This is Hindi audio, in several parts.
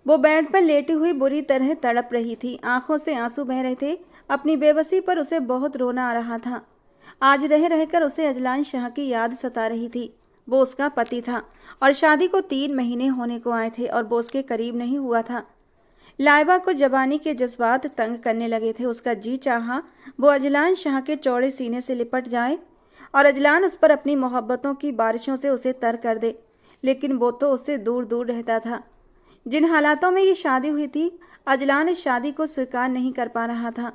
वो बेड पर लेटी हुई बुरी तरह तड़प रही थी। आंखों से आंसू बह रहे थे। अपनी बेबसी पर उसे बहुत रोना आ रहा था। आज रह रहकर उसे अजलान शाह की याद सता रही थी। वो उसका पति था और शादी को 3 महीने होने को आए थे और वो उसके करीब नहीं हुआ था। लाइबा को जवानी के जज्बात तंग करने लगे थे। उसका जी चाहा वो अजलान शाह के चौड़े सीने से लिपट जाए और अजलान उस पर अपनी मोहब्बतों की बारिशों से उसे तर कर दे, लेकिन वो तो उससे दूर दूर रहता था। जिन हालातों में ये शादी हुई थी, अजलान इस शादी को स्वीकार नहीं कर पा रहा था।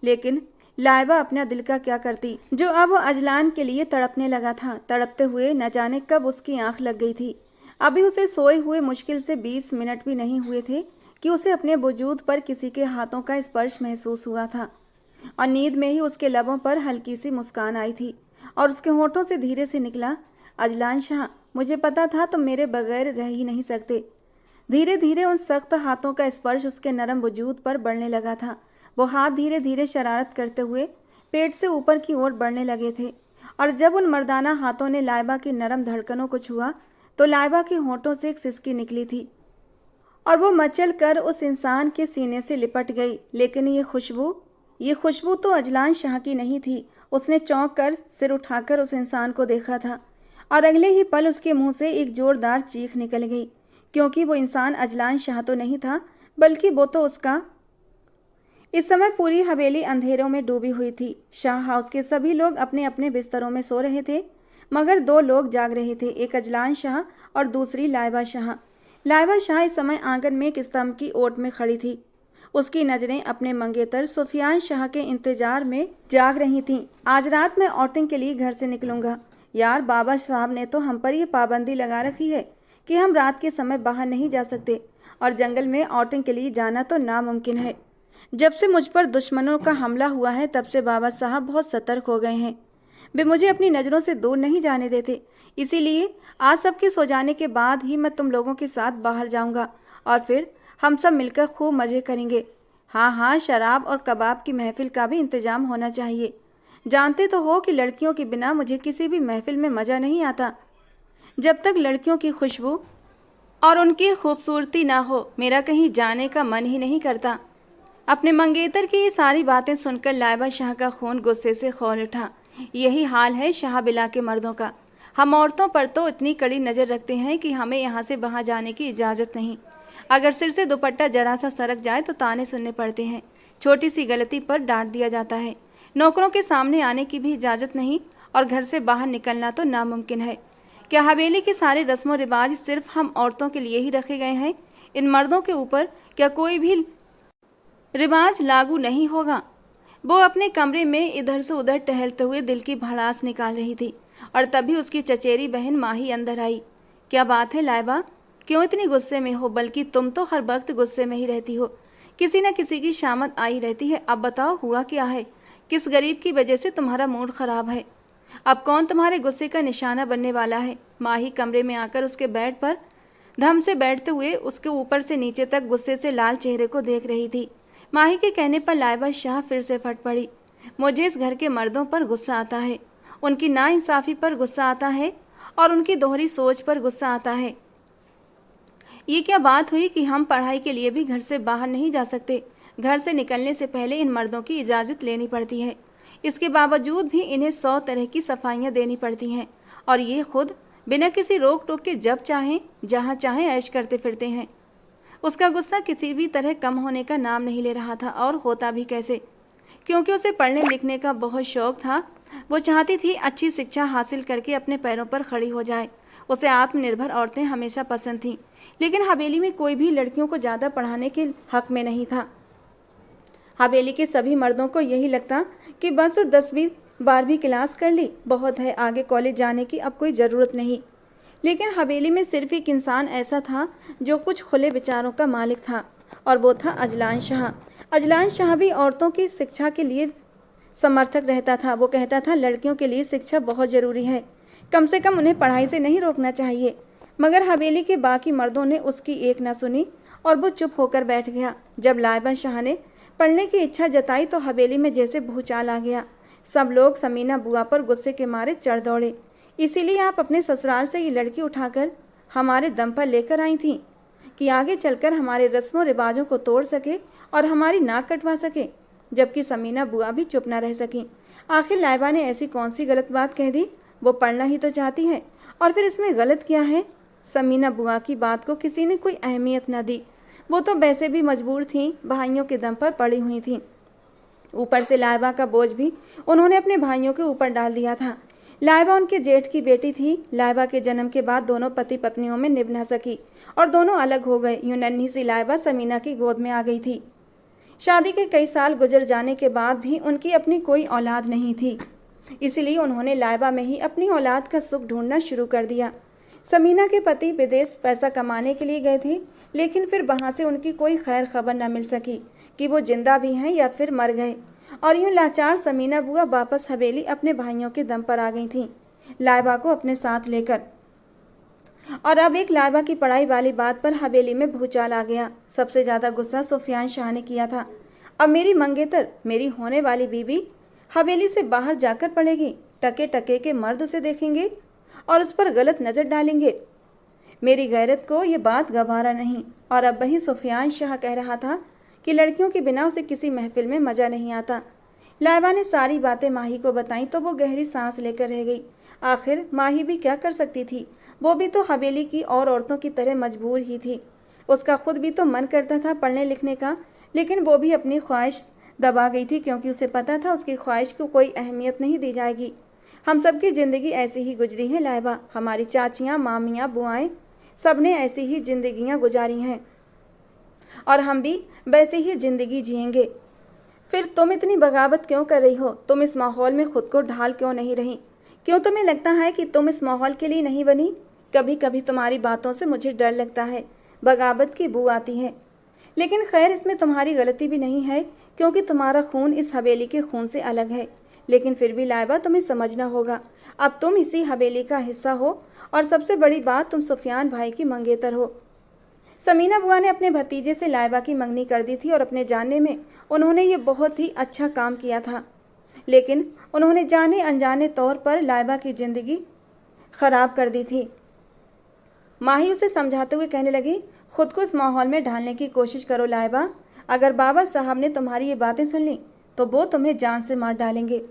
लेकिन लाइबा अपना दिल का क्या करती, जो अब अजलान के लिए तड़पने लगा था। तड़पते हुए न जाने कब उसकी आंख लग गई थी। अभी उसे सोए हुए मुश्किल से 20 मिनट भी नहीं हुए थे कि उसे अपने वजूद पर किसी के हाथों का स्पर्श महसूस हुआ था और नींद में ही उसके लबों पर हल्की सी मुस्कान आई थी और उसके होठों से धीरे से निकला, अजलान शाह, मुझे पता था तुम मेरे बगैर रह ही नहीं सकते। धीरे धीरे उन सख्त हाथों का स्पर्श उसके नरम वजूद पर बढ़ने लगा था। वो हाथ धीरे धीरे शरारत करते हुए पेट से ऊपर की ओर बढ़ने लगे थे और जब उन मर्दाना हाथों ने लाइबा की नरम धड़कनों को छुआ तो लाइबा के होठों से एक सिसकी निकली थी और वो मचल कर उस इंसान के सीने से लिपट गई। लेकिन ये खुशबू तो अजलान शाह की नहीं थी। उसने चौंक कर सिर उठाकर उस इंसान को देखा था और अगले ही पल उसके मुंह से एक जोरदार चीख निकल गई, क्योंकि वो इंसान अजलान शाह तो नहीं था, बल्कि वो तो उसका। इस समय पूरी हवेली अंधेरों में डूबी हुई थी। शाह हाउस के सभी लोग अपने अपने बिस्तरों में सो रहे थे, मगर 2 लोग जाग रहे थे, एक अजलान शाह और दूसरी लाइबा शाह। लाइबा शाह इस समय आंगन में एक स्तंभ की ओट में खड़ी थी। उसकी नजरें अपने मंगेतर सुफियान शाह के इंतजार में जाग रही थीं। आज रात मैं आउटिंग के लिए घर से निकलूंगा। यार, बाबा साहब ने तो हम पर यह पाबंदी लगा रखी है कि हम रात के समय बाहर नहीं जा सकते और जंगल में आउटिंग के लिए जाना तो नामुमकिन है। जब से मुझ पर दुश्मनों का हमला हुआ है तब से बाबा साहब बहुत सतर्क हो गए हैं। वे मुझे अपनी नज़रों से दूर नहीं जाने देते। इसीलिए आज सबके सो जाने के बाद ही मैं तुम लोगों के साथ बाहर जाऊंगा और फिर हम सब मिलकर खूब मज़े करेंगे। हाँ हाँ, शराब और कबाब की महफिल का भी इंतजाम होना चाहिए। जानते तो हो कि लड़कियों के बिना मुझे किसी भी महफिल में मज़ा नहीं आता। जब तक लड़कियों की खुशबू और उनकी खूबसूरती ना हो, मेरा कहीं जाने का मन ही नहीं करता। अपने मंगेतर की ये सारी बातें सुनकर लाइबा शाह का खून गुस्से से खौल उठा। यही हाल है शाह बिला के मर्दों का। हम औरतों पर तो इतनी कड़ी नज़र रखते हैं कि हमें यहाँ से वहाँ जाने की इजाज़त नहीं। अगर सिर से दुपट्टा जरा सा सरक जाए तो ताने सुनने पड़ते हैं। छोटी सी गलती पर डांट दिया जाता है। नौकरों के सामने आने की भी इजाज़त नहीं और घर से बाहर निकलना तो नामुमकिन है। क्या हवेली के सारे रस्म व रिवाज सिर्फ हम औरतों के लिए ही रखे गए हैं? इन मर्दों के ऊपर क्या कोई भी रिवाज लागू नहीं होगा? वो अपने कमरे में इधर से उधर टहलते हुए दिल की भड़ास निकाल रही थी और तभी उसकी चचेरी बहन माही अंदर आई। क्या बात है लाइबा, क्यों इतनी गुस्से में हो? बल्कि तुम तो हर वक्त गुस्से में ही रहती हो। किसी न किसी की शामत आई रहती है। अब बताओ हुआ क्या है? किस गरीब की वजह से तुम्हारा मूड खराब है? अब कौन तुम्हारे गुस्से का निशाना बनने वाला है? माही कमरे में आकर उसके बेड पर धम से बैठते हुए उसके ऊपर से नीचे तक गुस्से से लाल चेहरे को देख रही थी। माही के कहने पर लाइबा शाह फिर से फट पड़ी। मुझे इस घर के मर्दों पर गुस्सा आता है, उनकी नाइंसाफ़ी पर गुस्सा आता है और उनकी दोहरी सोच पर गुस्सा आता है। ये क्या बात हुई कि हम पढ़ाई के लिए भी घर से बाहर नहीं जा सकते? घर से निकलने से पहले इन मर्दों की इजाज़त लेनी पड़ती है। इसके बावजूद भी इन्हें 100 तरह की सफाइयाँ देनी पड़ती हैं और ये खुद बिना किसी रोक टोक के जब चाहें जहाँ चाहें ऐश करते फिरते हैं। उसका गुस्सा किसी भी तरह कम होने का नाम नहीं ले रहा था, और होता भी कैसे, क्योंकि उसे पढ़ने लिखने का बहुत शौक था। वो चाहती थी अच्छी शिक्षा हासिल करके अपने पैरों पर खड़ी हो जाए। उसे आत्मनिर्भर औरतें हमेशा पसंद थीं, लेकिन हवेली में कोई भी लड़कियों को ज़्यादा पढ़ाने के हक में नहीं था। हवेली के सभी मर्दों को यही लगता कि बस 10वीं 12वीं क्लास कर ली, बहुत है, आगे कॉलेज जाने की अब कोई ज़रूरत नहीं। लेकिन हवेली में सिर्फ एक इंसान ऐसा था जो कुछ खुले विचारों का मालिक था, और वो था अजलान शाह। अजलान शाह भी औरतों की शिक्षा के लिए समर्थक रहता था। वो कहता था लड़कियों के लिए शिक्षा बहुत ज़रूरी है, कम से कम उन्हें पढ़ाई से नहीं रोकना चाहिए। मगर हवेली के बाकी मर्दों ने उसकी एक न सुनी और वो चुप होकर बैठ गया। जब लाइबा शाह ने पढ़ने की इच्छा जताई तो हवेली में जैसे भूचाल आ गया। सब लोग समीना बुआ पर गुस्से के मारे चढ़ दौड़े। इसीलिए आप अपने ससुराल से ये लड़की उठाकर हमारे दम पर लेकर आई थी? कि आगे चलकर हमारे रस्मों रिवाजों को तोड़ सके और हमारी नाक कटवा सके, जबकि समीना बुआ भी चुप न रह सकी। आखिर लाइबा ने ऐसी कौन सी गलत बात कह दी? वो पढ़ना ही तो चाहती है, और फिर इसमें गलत क्या है? समीना बुआ की बात को किसी ने कोई अहमियत न दी। वो तो वैसे भी मजबूर थीं, भाइयों के दम पर पड़ी हुई थीं। ऊपर से लाइबा का बोझ भी उन्होंने अपने भाइयों के ऊपर डाल दिया था। लाइबा उनके जेठ की बेटी थी। लाइबा के जन्म के बाद दोनों पति पत्नियों में निभ न सकी और दोनों अलग हो गए। यूं नन्ही सी लाइबा समीना की गोद में आ गई थी। शादी के कई साल गुजर जाने के बाद भी उनकी अपनी कोई औलाद नहीं थी, इसलिए उन्होंने लाइबा में ही अपनी औलाद का सुख ढूंढना शुरू कर दिया। समीना के पति विदेश पैसा कमाने के लिए गए थे, लेकिन फिर वहाँ से उनकी कोई खैर खबर न मिल सकी कि वो जिंदा भी हैं या फिर मर गए। और यूं लाचार समीना बुआ वापस हवेली अपने भाइयों के दम पर आ गई थीं, लाइबा को अपने साथ लेकर। और अब एक लाइबा की पढ़ाई वाली बात पर हवेली में भूचाल आ गया। सबसे ज़्यादा गुस्सा सुफियान शाह ने किया था। अब मेरी मंगेतर, मेरी होने वाली बीबी हवेली से बाहर जाकर पढ़ेगी। टके टके के मर्द उसे देखेंगे और उस पर गलत नज़र डालेंगे। मेरी गैरत को ये बात गवारा नहीं। और अब वही सुफियान शाह कह रहा था कि लड़कियों के बिना उसे किसी महफिल में मज़ा नहीं आता। लाइबा ने सारी बातें माही को बताई तो वो गहरी सांस लेकर रह गई। आखिर माही भी क्या कर सकती थी? वो भी तो हवेली की और औरतों की तरह मजबूर ही थी। उसका खुद भी तो मन करता था पढ़ने लिखने का, लेकिन वो भी अपनी ख्वाहिश दबा गई थी, क्योंकि उसे पता था उसकी ख्वाहिश को कोई अहमियत नहीं दी जाएगी। हम सबकी ज़िंदगी ऐसी ही गुजरी है लाइबा। हमारी चाचियाँ, मामियाँ, बुआएं सब ने ऐसी ही जिंदगियाँ गुजारी हैं और हम भी वैसे ही ज़िंदगी जिएंगे। फिर तुम इतनी बगावत क्यों कर रही हो? तुम इस माहौल में खुद को ढाल क्यों नहीं रही? क्यों तुम्हें लगता है कि तुम इस माहौल के लिए नहीं बनी? कभी कभी तुम्हारी बातों से मुझे डर लगता है, बगावत की बू आती है। लेकिन खैर, इसमें तुम्हारी गलती भी नहीं है, क्योंकि तुम्हारा खून इस हवेली के खून से अलग है। लेकिन फिर भी लाइबा, तुम्हें समझना होगा, अब तुम इसी हवेली का हिस्सा हो, और सबसे बड़ी बात, तुम सुफियान भाई की मंगेतर हो। समीना बुआ ने अपने भतीजे से लाइबा की मंगनी कर दी थी और अपने जानने में उन्होंने ये बहुत ही अच्छा काम किया था। लेकिन उन्होंने जाने अनजाने तौर पर लाइबा की ज़िंदगी ख़राब कर दी थी। माही उसे समझाते हुए कहने लगी, खुद को इस माहौल में ढालने की कोशिश करो लाइबा। अगर बाबा साहब ने तुम्हारी ये बातें सुन ली तो वो तुम्हें जान से मार डालेंगे।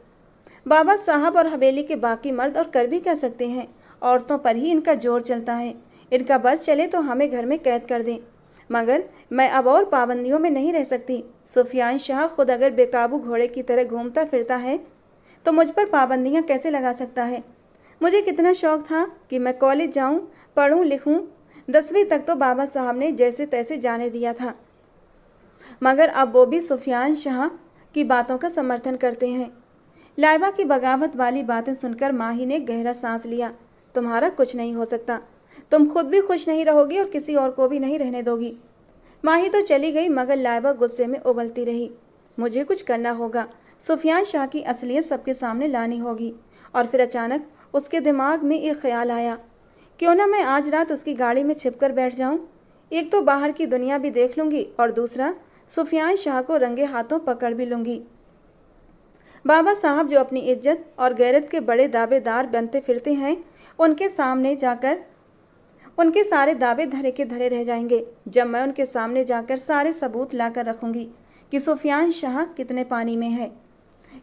बाबा साहब और हवेली के बाकी मर्द और कर भी कह सकते हैं, औरतों पर ही इनका जोर चलता है। इनका बस चले तो हमें घर में कैद कर दें, मगर मैं अब और पाबंदियों में नहीं रह सकती। सुफियान शाह खुद अगर बेकाबू घोड़े की तरह घूमता फिरता है तो मुझ पर पाबंदियां कैसे लगा सकता है? मुझे कितना शौक था कि मैं कॉलेज जाऊं, पढ़ूं, लिखूं। 10वीं तक तो बाबा साहब ने जैसे तैसे जाने दिया था, मगर अब वो भी सुफियान शाह की बातों का समर्थन करते हैं। लाइबा की बगावत वाली बातें सुनकर माही ने गहरा सांस लिया। तुम्हारा कुछ नहीं हो सकता, तुम खुद भी खुश नहीं रहोगी और किसी और को भी नहीं रहने दोगी। माही तो चली गई, मगर लाइबा गुस्से में उबलती रही। मुझे कुछ करना होगा, सुफियान शाह की असलियत सबके सामने लानी होगी। और फिर अचानक उसके दिमाग में एक ख्याल आया, क्यों ना मैं आज रात उसकी गाड़ी में छिपकर बैठ जाऊं। एक तो बाहर की दुनिया भी देख लूंगी और दूसरा सुफियान शाह को रंगे हाथों पकड़ भी लूंगी। बाबा साहब जो अपनी इज्जत और गैरत के बड़े दावेदार बनते फिरते हैं, उनके सामने जाकर उनके सारे दावे धरे के धरे रह जाएंगे। जब मैं उनके सामने जाकर सारे सबूत लाकर रखूंगी कि सुफियान शाह कितने पानी में है।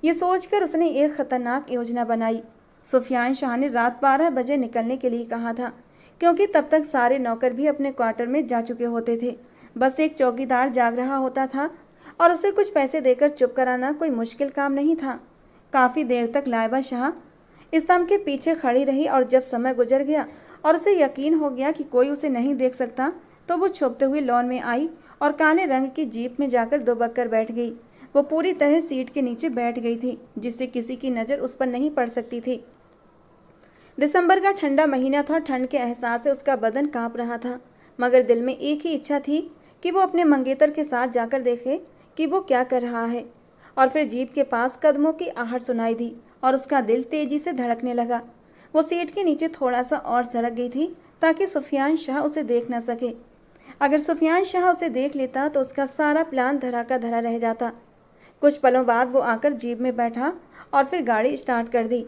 ये सोचकर उसने एक खतरनाक योजना बनाई। सुफियान शाह ने रात 12 बजे निकलने के लिए कहा था, क्योंकि तब तक सारे नौकर भी अपने क्वार्टर में जा चुके होते थे। बस एक चौकीदार जाग रहा होता था और उसे कुछ पैसे देकर चुप कराना कोई मुश्किल काम नहीं था। काफ़ी देर तक लाइबा शाह स्तंभ के पीछे खड़ी रही और जब समय गुजर गया और उसे यकीन हो गया कि कोई उसे नहीं देख सकता, तो वो छुपते हुए लॉन में आई और काले रंग की जीप में जाकर दुबक कर बैठ गई। वो पूरी तरह सीट के नीचे बैठ गई थी, जिससे किसी की नज़र उस पर नहीं पड़ सकती थी। दिसंबर का ठंडा महीना था। ठंड के एहसास से उसका बदन काँप रहा था, मगर दिल में एक ही इच्छा थी कि वो अपने मंगेतर के साथ जाकर देखे कि वो क्या कर रहा है। और फिर जीप के पास कदमों की आहट सुनाई दी और उसका दिल तेजी से धड़कने लगा। वो सीट के नीचे थोड़ा सा और सरक गई थी ताकि सुफियान शाह उसे देख न सके। अगर सुफियान शाह उसे देख लेता तो उसका सारा प्लान धरा का धरा रह जाता। कुछ पलों बाद वो आकर जीप में बैठा और फिर गाड़ी स्टार्ट कर दी।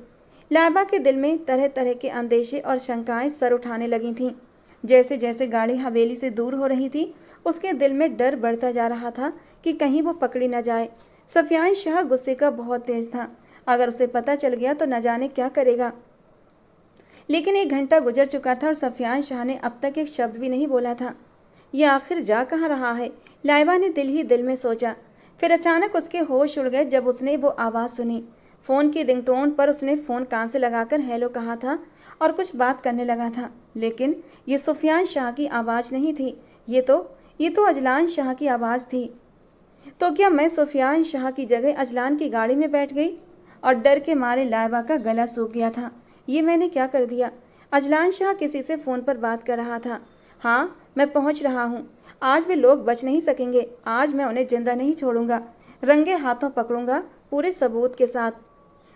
लाइबा के दिल में तरह तरह के अंदेशे और शंकाएं सर उठाने लगी थीं। जैसे जैसे गाड़ी हवेली से दूर हो रही थी, उसके दिल में डर बढ़ता जा रहा था कि कहीं वो पकड़ी न जाए। सफियान शाह गुस्से का बहुत तेज था। अगर उसे पता चल गया तो न जाने क्या करेगा। लेकिन 1 घंटा गुजर चुका था और सफियान शाह ने अब तक एक शब्द भी नहीं बोला था। ये आखिर जा कहाँ रहा है, लाइबा ने दिल ही दिल में सोचा। फिर अचानक उसके होश उड़ गए जब उसने वो आवाज़ सुनी। फ़ोन की रिंगटोन पर उसने फ़ोन कान से लगाकर हेलो कहा था और कुछ बात करने लगा था, लेकिन ये सुफियान शाह की आवाज़ नहीं थी। ये तो अजलान शाह की आवाज़ थी। तो क्या मैं सुफियान शाह की जगह अजलान की गाड़ी में बैठ गई? और डर के मारे लाइबा का गला सूख गया था। ये मैंने क्या कर दिया? अजलान शाह किसी से फ़ोन पर बात कर रहा था। हाँ, मैं पहुंच रहा हूँ। आज भी लोग बच नहीं सकेंगे। आज मैं उन्हें जिंदा नहीं छोड़ूंगा, रंगे हाथों पकड़ूंगा, पूरे सबूत के साथ।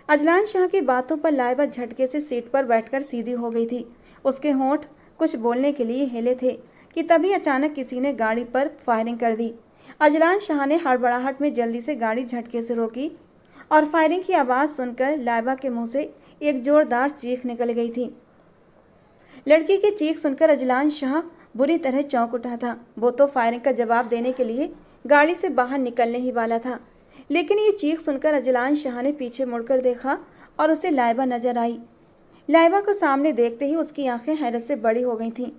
अजलान शाह की बातों पर लाइबा झटके से सीट पर बैठकर सीधी हो गई थी। उसके होंठ कुछ बोलने के लिए हिले थे कि तभी अचानक किसी ने गाड़ी पर फायरिंग कर दी। अजलान शाह ने हड़बड़ाहट में जल्दी से गाड़ी झटके से रोकी और फायरिंग की आवाज़ सुनकर लाइबा के मुंह से एक जोरदार चीख निकल गई थी। लड़की की चीख सुनकर अजलान शाह बुरी तरह चौंक उठा था। वो तो फायरिंग का जवाब देने के लिए गाड़ी से बाहर निकलने ही वाला था, लेकिन ये चीख सुनकर अजलान शाह ने पीछे मुड़कर देखा और उसे लाइबा नजर आई। लाइबा को सामने देखते ही उसकी आंखें हैरत से बड़ी हो गई थीं।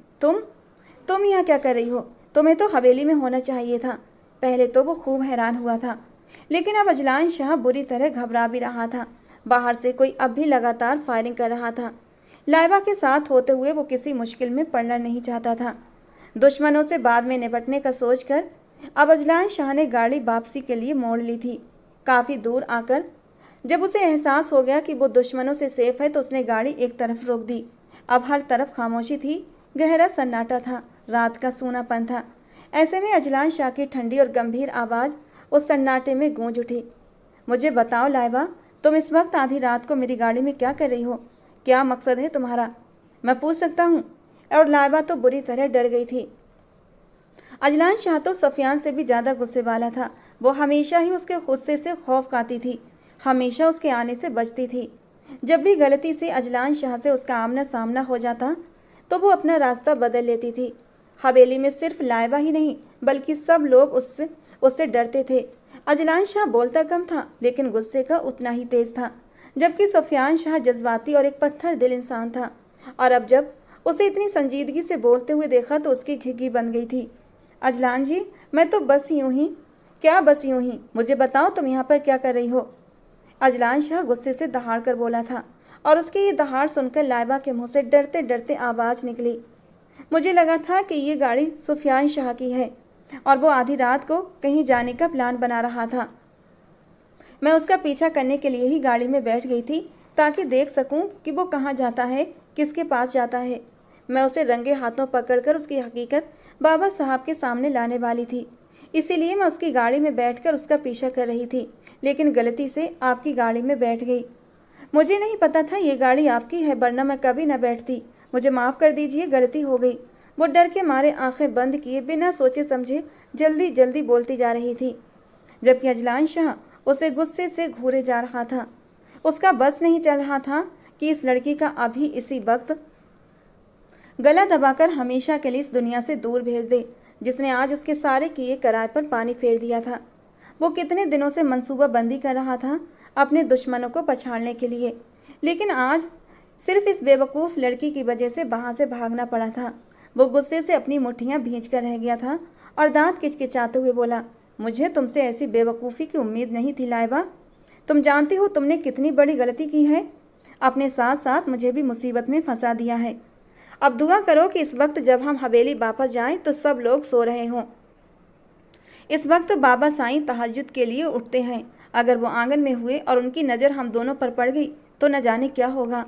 तुम यहाँ क्या कर रही हो? तुम्हें तो हवेली में होना चाहिए था। पहले तो वो खूब हैरान हुआ था, लेकिन अब अजलान शाह बुरी तरह घबरा भी रहा था। बाहर से कोई अब भी लगातार फायरिंग कर रहा था। लाइबा के साथ होते हुए वो किसी मुश्किल में पड़ना नहीं चाहता था। दुश्मनों से बाद में निपटने का सोचकर अब अजलान शाह ने गाड़ी वापसी के लिए मोड़ ली थी। काफ़ी दूर आकर जब उसे एहसास हो गया कि वो दुश्मनों से सेफ है तो उसने गाड़ी एक तरफ रोक दी। अब हर तरफ खामोशी थी, गहरा सन्नाटा था, रात का सूनापन था। ऐसे में अजलान शाह की ठंडी और गंभीर आवाज़ उस सन्नाटे में गूंज उठी। मुझे बताओ लाइबा, तुम इस वक्त आधी रात को मेरी गाड़ी में क्या कर रही हो? क्या मकसद है तुम्हारा? मैं पूछ सकता हूँ? और लाइबा तो बुरी तरह डर गई थी। अजलान शाह तो सफियान से भी ज़्यादा गुस्से वाला था। वो हमेशा ही उसके गुस्से से खौफ खाती थी, हमेशा उसके आने से बचती थी। जब भी गलती से अजलान शाह से उसका आमना सामना हो जाता तो वो अपना रास्ता बदल लेती थी। हवेली में सिर्फ लाइबा ही नहीं बल्कि सब लोग उससे डरते थे। अजलान शाह बोलता कम था, लेकिन गुस्से का उतना ही तेज था, जबकि सुफियान शाह जज्बाती और एक पत्थर दिल इंसान था। और अब जब उसे इतनी संजीदगी से बोलते हुए देखा तो उसकी घिघी बन गई थी। अजलान जी, मैं तो बस यूं ही। क्या बस यूं ही? मुझे बताओ तुम यहाँ पर क्या कर रही हो? अजलान शाह गुस्से से दहाड़ कर बोला था और उसके ये दहाड़ सुनकर लाइबा के मुंह से डरते डरते आवाज़ निकली। मुझे लगा था कि ये गाड़ी सुफियान शाह की है और वो आधी रात को कहीं जाने का प्लान बना रहा था। मैं उसका पीछा करने के लिए ही गाड़ी में बैठ गई थी ताकि देख सकूं कि वो कहाँ जाता है, किसके पास जाता है। मैं उसे रंगे हाथों पकड़कर उसकी हकीकत बाबा साहब के सामने लाने वाली थी। इसीलिए मैं उसकी गाड़ी में बैठकर उसका पीछा कर रही थी, लेकिन गलती से आपकी गाड़ी में बैठ गई। मुझे नहीं पता था ये गाड़ी आपकी है, वरना मैं कभी न बैठती। मुझे माफ़ कर दीजिए, गलती हो गई। वो डर के मारे आंखें बंद किए बिना सोचे समझे जल्दी जल्दी बोलती जा रही थी, जबकि अजलान शाह उसे गुस्से से घूरे जा रहा था। उसका बस नहीं चल रहा था कि इस लड़की का अभी इसी वक्त गला दबाकर हमेशा के लिए इस दुनिया से दूर भेज दे, जिसने आज उसके सारे किए कराए पर पानी फेर दिया था। वो कितने दिनों से मंसूबा बंदी कर रहा था अपने दुश्मनों को पछाड़ने के लिए, लेकिन आज सिर्फ इस बेवकूफ़ लड़की की वजह से वहाँ से भागना पड़ा था। वो गुस्से से अपनी मुट्ठियाँ भींच कर रह गया था और दांत किचकिचाते हुए बोला, मुझे तुमसे ऐसी बेवकूफ़ी की उम्मीद नहीं थी लाइबा। तुम जानती हो तुमने कितनी बड़ी गलती की है। अपने साथ साथ मुझे भी मुसीबत में फंसा दिया है। अब दुआ करो कि इस वक्त जब हम हवेली वापस जाएं तो सब लोग सो रहे हों। इस वक्त बाबा साईं तहज्जुद के लिए उठते हैं। अगर वो आंगन में हुए और उनकी नज़र हम दोनों पर पड़ गई तो न जाने क्या होगा।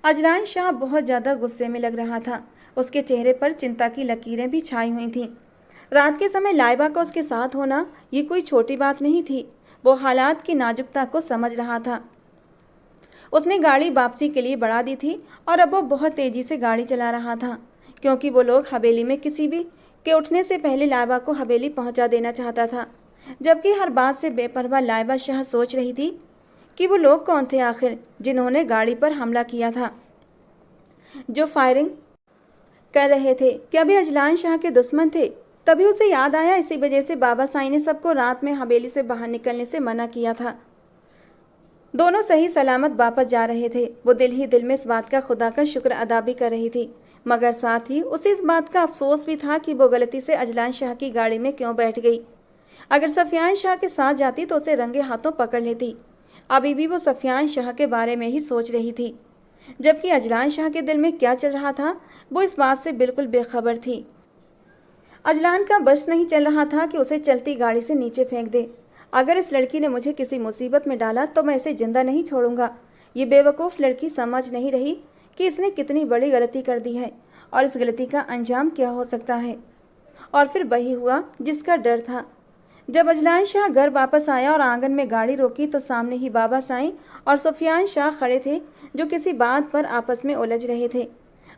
अजलान शाह बहुत ज़्यादा गुस्से में लग रहा था। उसके चेहरे पर चिंता की लकीरें भी छाई हुई थीं। रात के समय लाइबा का उसके साथ होना ये कोई छोटी बात नहीं थी। वो हालात की नाजुकता को समझ रहा था। उसने गाड़ी वापसी के लिए बढ़ा दी थी और अब वो बहुत तेज़ी से गाड़ी चला रहा था, क्योंकि वो लोग हवेली में किसी भी के उठने से पहले लाइबा को हवेली पहुंचा देना चाहता था। जबकि हर बात से बेपरवाह लाइबा शाह सोच रही थी कि वो लोग कौन थे आखिर जिन्होंने गाड़ी पर हमला किया था, जो फायरिंग कर रहे थे कि अभी अजलान शाह के दुश्मन थे। तभी उसे याद आया इसी वजह से बाबा साईं ने सबको रात में हवेली से बाहर निकलने से मना किया था। दोनों सही सलामत वापस जा रहे थे। वो दिल ही दिल में इस बात का खुदा का शुक्र अदा भी कर रही थी, मगर साथ ही उसे इस बात का अफसोस भी था कि वो गलती से अजलान शाह की गाड़ी में क्यों बैठ गई। अगर सफियान शाह के साथ जाती तो उसे रंगे हाथों पकड़ लेती। अभी भी वो सफियान शाह के बारे में ही सोच रही थी, जबकि अजलान शाह के दिल में क्या चल रहा था वो इस बात से बिल्कुल बेखबर थी। अजलान का बस नहीं चल रहा था कि उसे चलती गाड़ी से नीचे फेंक दे। अगर इस लड़की ने मुझे किसी मुसीबत में डाला तो मैं इसे जिंदा नहीं छोड़ूंगा। ये बेवकूफ़ लड़की समझ नहीं रही कि इसने कितनी बड़ी गलती कर दी है और इस गलती का अंजाम क्या हो सकता है। और फिर वही हुआ जिसका डर था। जब अजलान शाह घर वापस आया और आंगन में गाड़ी रोकी तो सामने ही बाबा साईं और सफियान शाह खड़े थे, जो किसी बात पर आपस में उलझ रहे थे।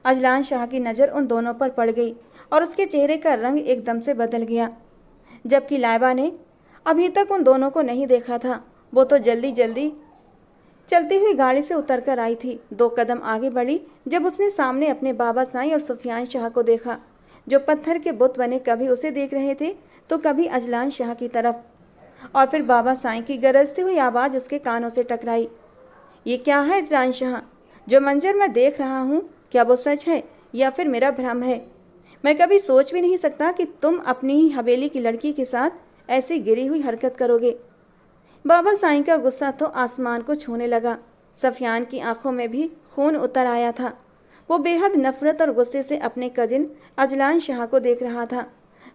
अजलान शाह की नज़र उन दोनों पर पड़ गई और उसके चेहरे का रंग एकदम से बदल गया, जबकि लाइबा ने अभी तक उन दोनों को नहीं देखा था। वो तो जल्दी जल्दी चलती हुई गाड़ी से उतरकर आई थी। 2 कदम आगे बढ़ी जब उसने सामने अपने बाबा साईं और सफियान शाह को देखा, जो पत्थर के बुत बने कभी उसे देख रहे थे तो कभी अजलान शाह की तरफ। और फिर बाबा साईं की गरजती हुई आवाज़ उसके कानों से टकराई। ये क्या है अजलान शाह? जो मंजर मैं देख रहा हूँ, क्या वो सच है या फिर मेरा भ्रम है? मैं कभी सोच भी नहीं सकता कि तुम अपनी ही हवेली की लड़की के साथ ऐसी गिरी हुई हरकत करोगे। बाबा साईं का गुस्सा तो आसमान को छूने लगा। सफियान की आंखों में भी खून उतर आया था। वो बेहद नफरत और गुस्से से अपने कजिन अजलान शाह को देख रहा था।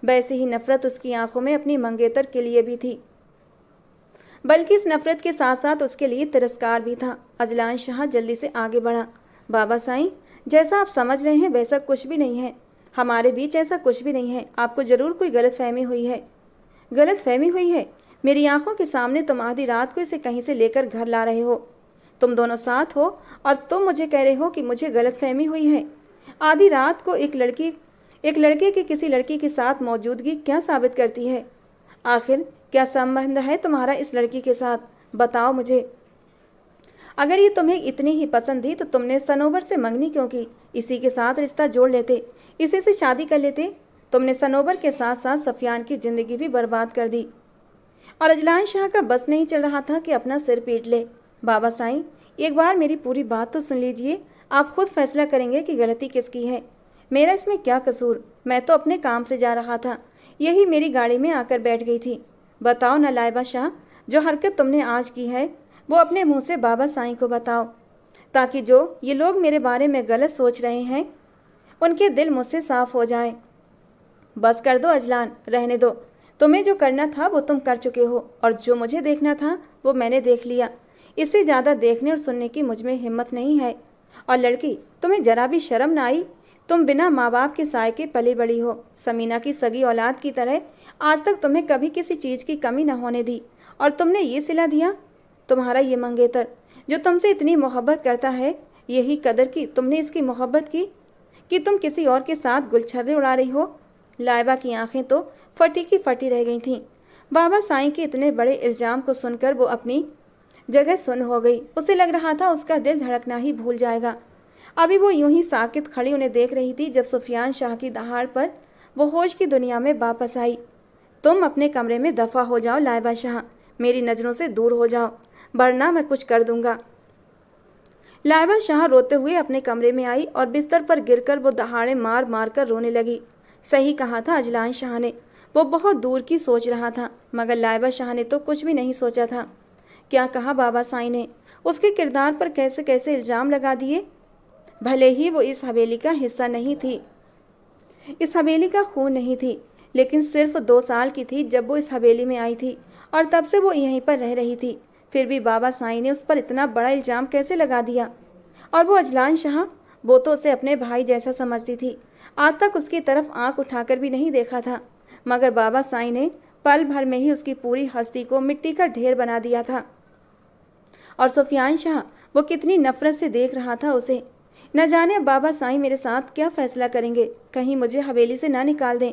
वैसे ही नफरत उसकी आंखों में अपनी मंगेतर के लिए भी थी, बल्कि इस नफरत के साथ साथ उसके लिए तिरस्कार भी था। अजलान शाह जल्दी से आगे बढ़ा। बाबा साईं, जैसा आप समझ रहे हैं वैसा कुछ भी नहीं है। हमारे बीच ऐसा कुछ भी नहीं है। आपको ज़रूर कोई गलतफहमी हुई है। गलतफहमी हुई है? मेरी आंखों के सामने तुम आधी रात को इसे कहीं से लेकर घर ला रहे हो। तुम दोनों साथ हो और तुम मुझे कह रहे हो कि मुझे गलतफहमी हुई है। आधी रात को एक लड़के की किसी लड़की के साथ मौजूदगी क्या साबित करती है? आखिर क्या संबंध है तुम्हारा इस लड़की के साथ? बताओ मुझे। अगर ये तुम्हें इतनी ही पसंद थी तो तुमने सनोबर से मंगनी क्यों की? इसी के साथ रिश्ता जोड़ लेते, इसी से शादी कर लेते। तुमने सनोबर के साथ साथ सफियान की ज़िंदगी भी बर्बाद कर दी। और अजलान शाह का बस नहीं चल रहा था कि अपना सिर पीट ले। बाबा साईं, एक बार मेरी पूरी बात तो सुन लीजिए। आप खुद फैसला करेंगे कि गलती किसकी है। मेरा इसमें क्या कसूर? मैं तो अपने काम से जा रहा था, यही मेरी गाड़ी में आकर बैठ गई थी। बताओ ना लाइबा शाह, जो हरकत तुमने आज की है वो अपने मुंह से बाबा साईं को बताओ, ताकि जो ये लोग मेरे बारे में गलत सोच रहे हैं उनके दिल मुझसे साफ हो जाएं। बस कर दो अजलान, रहने दो। तुम्हें जो करना था वो तुम कर चुके हो और जो मुझे देखना था वो मैंने देख लिया। इससे ज़्यादा देखने और सुनने की मुझ में हिम्मत नहीं है। और लड़की, तुम्हें जरा भी शर्म ना आई? तुम बिना माँ बाप के साय के पली बड़ी हो, समीना की सगी औलाद की तरह। आज तक तुम्हें कभी किसी चीज़ की कमी न होने दी और तुमने ये सिला दिया। तुम्हारा ये मंगेतर जो तुमसे इतनी मोहब्बत करता है, यही कदर की तुमने इसकी मोहब्बत की कि तुम किसी और के साथ गुलछर्रे उड़ा रही हो। लाइबा की आंखें तो फटी की फटी रह गई थीं। बाबा साईं के इतने बड़े इल्ज़ाम को सुनकर वो अपनी जगह सुन्न हो गई। उसे लग रहा था उसका दिल धड़कना ही भूल जाएगा। अभी वो यूं ही साकित खड़ी उन्हें देख रही थी जब सफियान शाह की दहाड़ पर वो होश की दुनिया में वापस आई। तुम अपने कमरे में दफ़ा हो जाओ लाइबा शाह, मेरी नज़रों से दूर हो जाओ, वरना मैं कुछ कर दूंगा। लाइबा शाह रोते हुए अपने कमरे में आई और बिस्तर पर गिरकर वो दहाड़े मार मार कर रोने लगी। सही कहा था अजलान शाह ने, वो बहुत दूर की सोच रहा था, मगर लाइबा शाह ने तो कुछ भी नहीं सोचा था। क्या कहा बाबा साईं ने? उसके किरदार पर कैसे कैसे इल्ज़ाम लगा दिए। भले ही वो इस हवेली का हिस्सा नहीं थी, इस हवेली का खून नहीं थी, लेकिन सिर्फ 2 साल की थी जब वो इस हवेली में आई थी और तब से वो यहीं पर रह रही थी। फिर भी बाबा साईं ने उस पर इतना बड़ा इल्ज़ाम कैसे लगा दिया? और वो अजलान शाह, वो तो उसे अपने भाई जैसा समझती थी। आज तक उसकी तरफ आंख उठाकर भी नहीं देखा था, मगर बाबा साईं ने पल भर में ही उसकी पूरी हस्ती को मिट्टी का ढेर बना दिया था। और सफियान शाह, वो कितनी नफरत से देख रहा था उसे। न जाने अब बाबा साईं मेरे साथ क्या फैसला करेंगे। कहीं मुझे हवेली से ना निकाल दें,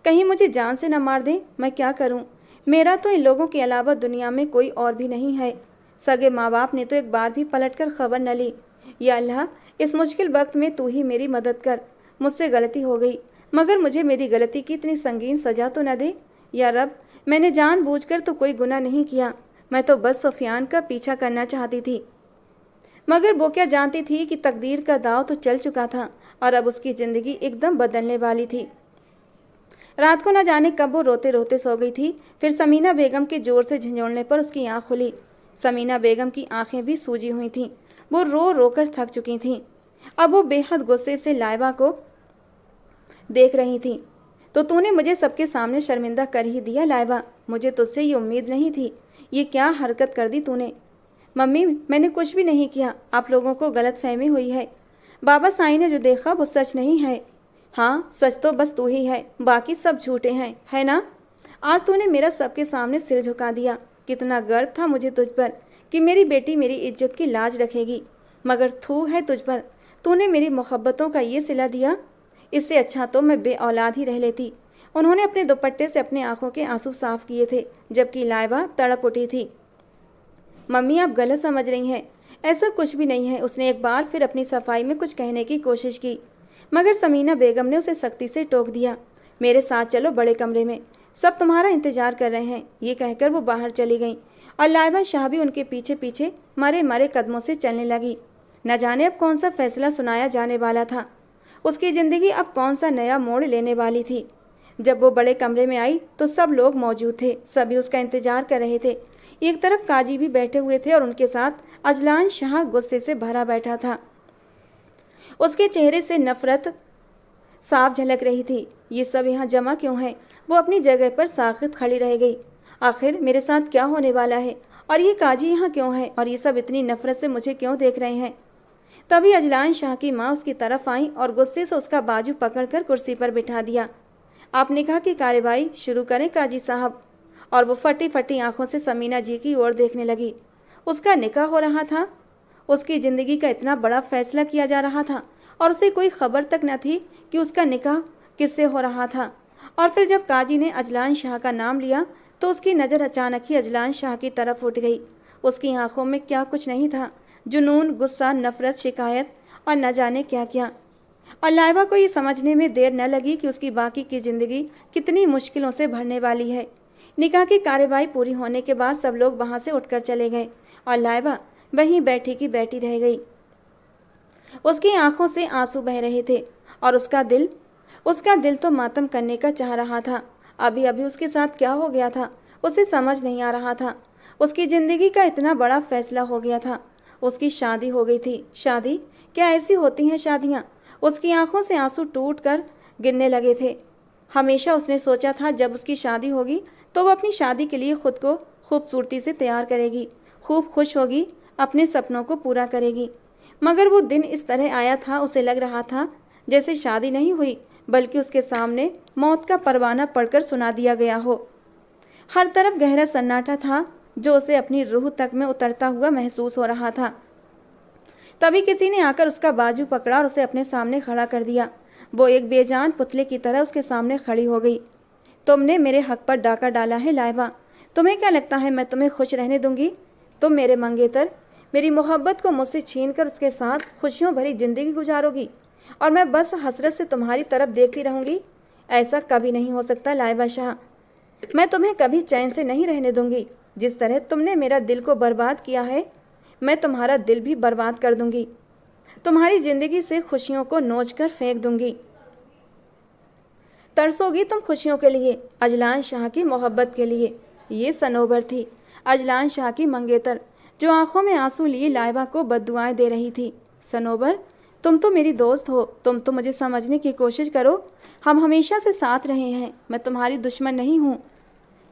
कहीं मुझे जान से न मार दें। मैं क्या करूं? मेरा तो इन लोगों के अलावा दुनिया में कोई और भी नहीं है। सगे माँ बाप ने तो एक बार भी पलट कर खबर न ली। या अल्लाह, इस मुश्किल वक्त में तू ही मेरी मदद कर। मुझसे गलती हो गई, मगर मुझे मेरी गलती की इतनी संगीन सजा तो न दे। या रब, मैंने जानबूझकर तो कोई गुनाह नहीं किया, मैं तो बस सुफियान का पीछा करना चाहती थी। मगर वो क्या जानती थी कि तकदीर का दाव तो चल चुका था और अब उसकी ज़िंदगी एकदम बदलने वाली थी। रात को न जाने कब वो रोते रोते सो गई थी। फिर समीना बेगम के जोर से झंझोड़ने पर उसकी आँख खुली। समीना बेगम की आंखें भी सूजी हुई थीं। वो रो रो कर थक चुकी थीं। अब वो बेहद गुस्से से लाइबा को देख रही थी। तो तूने मुझे सबके सामने शर्मिंदा कर ही दिया लाइबा, मुझे तुझसे ये उम्मीद नहीं थी। ये क्या हरकत कर दी तूने। मम्मी, मैंने कुछ भी नहीं किया, आप लोगों को गलतफहमी हुई है। बाबा साईं ने जो देखा वो सच नहीं है। हाँ, सच तो बस तू ही है, बाकी सब झूठे हैं, है ना। आज तूने मेरा सबके सामने सिर झुका दिया। कितना गर्व था मुझे तुझ पर कि मेरी बेटी मेरी इज्जत की लाज रखेगी, मगर थू है तुझ पर, तूने मेरी मोहब्बतों का ये सिला दिया। इससे अच्छा तो मैं बे औलाद ही रह लेती। उन्होंने अपने दुपट्टे से अपने आंखों के आंसू साफ किए थे, जबकि लाइबा तड़प उठी थी। मम्मी, आप गलत समझ रही हैं, ऐसा कुछ भी नहीं है। उसने एक बार फिर अपनी सफाई में कुछ कहने की कोशिश की, मगर समीना बेगम ने उसे सख्ती से टोक दिया। मेरे साथ चलो बड़े कमरे में, सब तुम्हारा इंतजार कर रहे हैं। ये कहकर वो बाहर चली गई और लाइबा शाह भी उनके पीछे पीछे मरे मरे कदमों से चलने लगी। न जाने अब कौन सा फैसला सुनाया जाने वाला था। उसकी ज़िंदगी अब कौन सा नया मोड़ लेने वाली थी। जब वो बड़े कमरे में आई तो सब लोग मौजूद थे, सभी उसका इंतजार कर रहे थे। एक तरफ काजी भी बैठे हुए थे और उनके साथ अजलान शाह गुस्से से भरा बैठा था। उसके चेहरे से नफरत साफ झलक रही थी। ये सब यहाँ जमा क्यों है। वो अपनी जगह पर साकित खड़ी रह गई। आखिर मेरे साथ क्या होने वाला है, और ये काजी यहाँ क्यों है, और ये सब इतनी नफरत से मुझे क्यों देख रहे हैं। तभी अजलान शाह की माँ उसकी तरफ आई और गुस्से से उसका बाजू पकड़कर कुर्सी पर बिठा दिया। आप निकाह की कार्यवाही शुरू करें काजी साहब। और वो फटी फटी आंखों से समीना जी की ओर देखने लगी। उसका निकाह हो रहा था, उसकी ज़िंदगी का इतना बड़ा फैसला किया जा रहा था और उसे कोई खबर तक न थी कि उसका निकाह किससे हो रहा था। और फिर जब काजी ने अजलान शाह का नाम लिया तो उसकी नज़र अचानक ही अजलान शाह की तरफ उठ गई। उसकी आंखों में क्या कुछ नहीं था, जुनून, गुस्सा, नफरत, शिकायत और न जाने क्या क्या। और लाइबा को ये समझने में देर न लगी कि उसकी बाकी की ज़िंदगी कितनी मुश्किलों से भरने वाली है। निकाह की कार्यवाही पूरी होने के बाद सब लोग वहाँ से उठकर चले गए और लाइबा वहीं बैठी की बैठी रह गई। उसकी आंखों से आंसू बह रहे थे और उसका दिल तो मातम करने का चाह रहा था। अभी अभी उसके साथ क्या हो गया था, उसे समझ नहीं आ रहा था। उसकी ज़िंदगी का इतना बड़ा फैसला हो गया था। उसकी शादी हो गई थी। शादी? क्या ऐसी होती हैं शादियाँ? उसकी आंखों से आंसू टूट कर गिरने लगे थे। हमेशा उसने सोचा था जब उसकी शादी होगी तो वो अपनी शादी के लिए खुद को खूबसूरती से तैयार करेगी, खूब खुश होगी, अपने सपनों को पूरा करेगी। मगर वो दिन इस तरह आया था, उसे लग रहा था जैसे शादी नहीं हुई बल्कि उसके सामने मौत का परवाना पढ़कर सुना दिया गया हो। हर तरफ गहरा सन्नाटा था जो उसे अपनी रूह तक में उतरता हुआ महसूस हो रहा था। तभी किसी ने आकर उसका बाजू पकड़ा और उसे अपने सामने खड़ा कर दिया। वो एक बेजान पुतले की तरह उसके सामने खड़ी हो गई। तुमने मेरे हक पर डाका डाला है लाइबा। तुम्हें क्या लगता है मैं तुम्हें खुश रहने दूंगी? तुम मेरे मंगेतर मेरी मोहब्बत को मुझसे छीनकर उसके साथ खुशियों भरी जिंदगी गुजारोगी और मैं बस हसरत से तुम्हारी तरफ देखती रहूंगी? ऐसा कभी नहीं हो सकता लाइबा शाह। मैं तुम्हें कभी चैन से नहीं रहने दूंगी। जिस तरह तुमने मेरा दिल को बर्बाद किया है, मैं तुम्हारा दिल भी बर्बाद कर दूंगी। तुम्हारी ज़िंदगी से खुशियों को नोच कर फेंक दूंगी। तरसोगी तुम खुशियों के लिए, अजलान शाह की मोहब्बत के लिए। ये सनोबर थी, अजलान शाह की मंगेतर, जो आंखों में आंसू लिए लाइबा को बद्दुआएं दे रही थी। सनोबर, तुम तो मेरी दोस्त हो, तुम तो मुझे समझने की कोशिश करो। हम हमेशा से साथ रहे हैं, मैं तुम्हारी दुश्मन नहीं हूँ।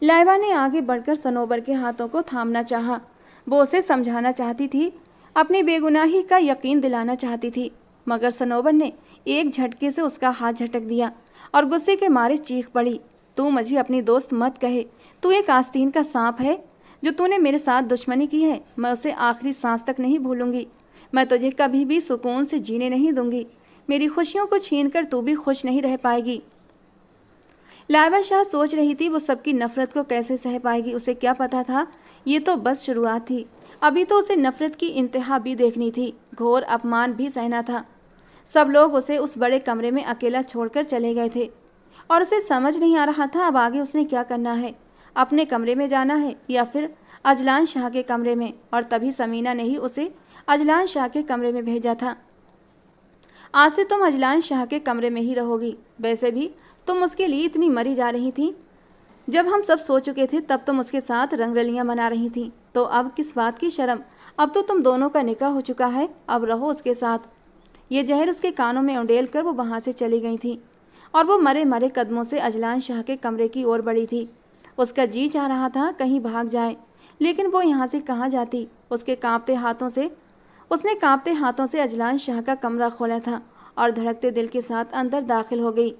लाइबा ने आगे बढ़कर सनोबर के हाथों को थामना चाहा। वो उसे समझाना चाहती थी, अपनी बेगुनाही का यकीन दिलाना चाहती थी, मगर सनोबर ने एक झटके से उसका हाथ झटक दिया और गुस्से के मारे चीख पड़ी। तू मुझे अपनी दोस्त मत कहे, तू एक आस्तीन का सांप है। जो तूने मेरे साथ दुश्मनी की है, मैं उसे आखिरी सांस तक नहीं भूलूंगी। मैं तुझे कभी भी सुकून से जीने नहीं दूंगी। मेरी खुशियों को छीनकर तू भी खुश नहीं रह पाएगी। लाइबा शाह सोच रही थी वो सबकी नफरत को कैसे सह पाएगी। उसे क्या पता था, ये तो बस शुरुआत थी। अभी तो उसे नफरत की इंतहा भी देखनी थी, घोर अपमान भी सहना था। सब लोग उसे उस बड़े कमरे में अकेला छोड़कर चले गए थे और उसे समझ नहीं आ रहा था अब आगे उसने क्या करना है, अपने कमरे में जाना है या फिर अजलान शाह के कमरे में। और तभी समीना ने ही उसे अजलान शाह के कमरे में भेजा था। आज से तुम अजलान शाह के कमरे में ही रहोगी। वैसे भी तुम उसके लिए इतनी मरी जा रही थी। जब हम सब सो चुके थे तब तुम उसके साथ रंगरलियां मना रही थी, तो अब किस बात की शर्म। अब तो तुम दोनों का निकाह हो चुका है, अब रहो उसके साथ। ये जहर उसके कानों में उंडेल कर वो वहाँ से चली गई थी और वो मरे मरे कदमों से अजलान शाह के कमरे की ओर बढ़ी थी। उसका जी चाह रहा था कहीं भाग जाए, लेकिन वो यहाँ से कहाँ जाती। उसने कांपते हाथों से अजलान शाह का कमरा खोला था और धड़कते दिल के साथ अंदर दाखिल हो गई।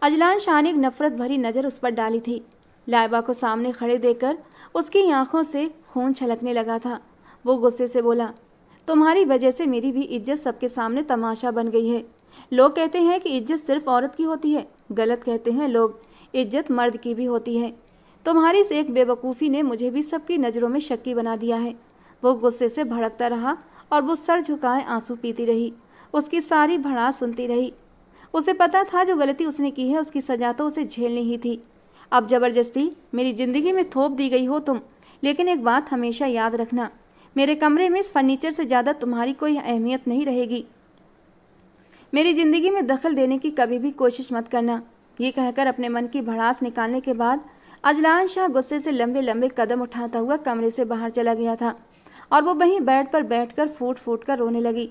अजलान शाह ने एक नफरत भरी नज़र उस पर डाली थी। लाइबा को सामने खड़े देखकर उसकी आंखों से खून छलकने लगा था। वो गुस्से से बोला, तुम्हारी वजह से मेरी भी इज्जत सबके सामने तमाशा बन गई है। लोग कहते हैं कि इज्जत सिर्फ औरत की होती है, गलत कहते हैं लोग, इज्जत मर्द की भी होती है। तुम्हारी इस एक बेवकूफ़ी ने मुझे भी सबकी नज़रों में शक्की बना दिया है। वो गुस्से से भड़कता रहा और वो सर झुकाए आंसू पीती रही, उसकी सारी भड़ास सुनती रही। उसे पता था जो गलती उसने की है उसकी सजा तो उसे झेलनी ही थी। अब ज़बरदस्ती मेरी ज़िंदगी में थोप दी गई हो तुम, लेकिन एक बात हमेशा याद रखना, मेरे कमरे में इस फर्नीचर से ज़्यादा तुम्हारी कोई अहमियत नहीं रहेगी। मेरी ज़िंदगी में दखल देने की कभी भी कोशिश मत करना। ये कहकर अपने मन की भड़ास निकालने के बाद अजलान शाह गुस्से से लंबे लंबे कदम उठाता हुआ कमरे से बाहर चला गया था और वो वहीं बेड पर बैठकर फूट फूट कर रोने लगी।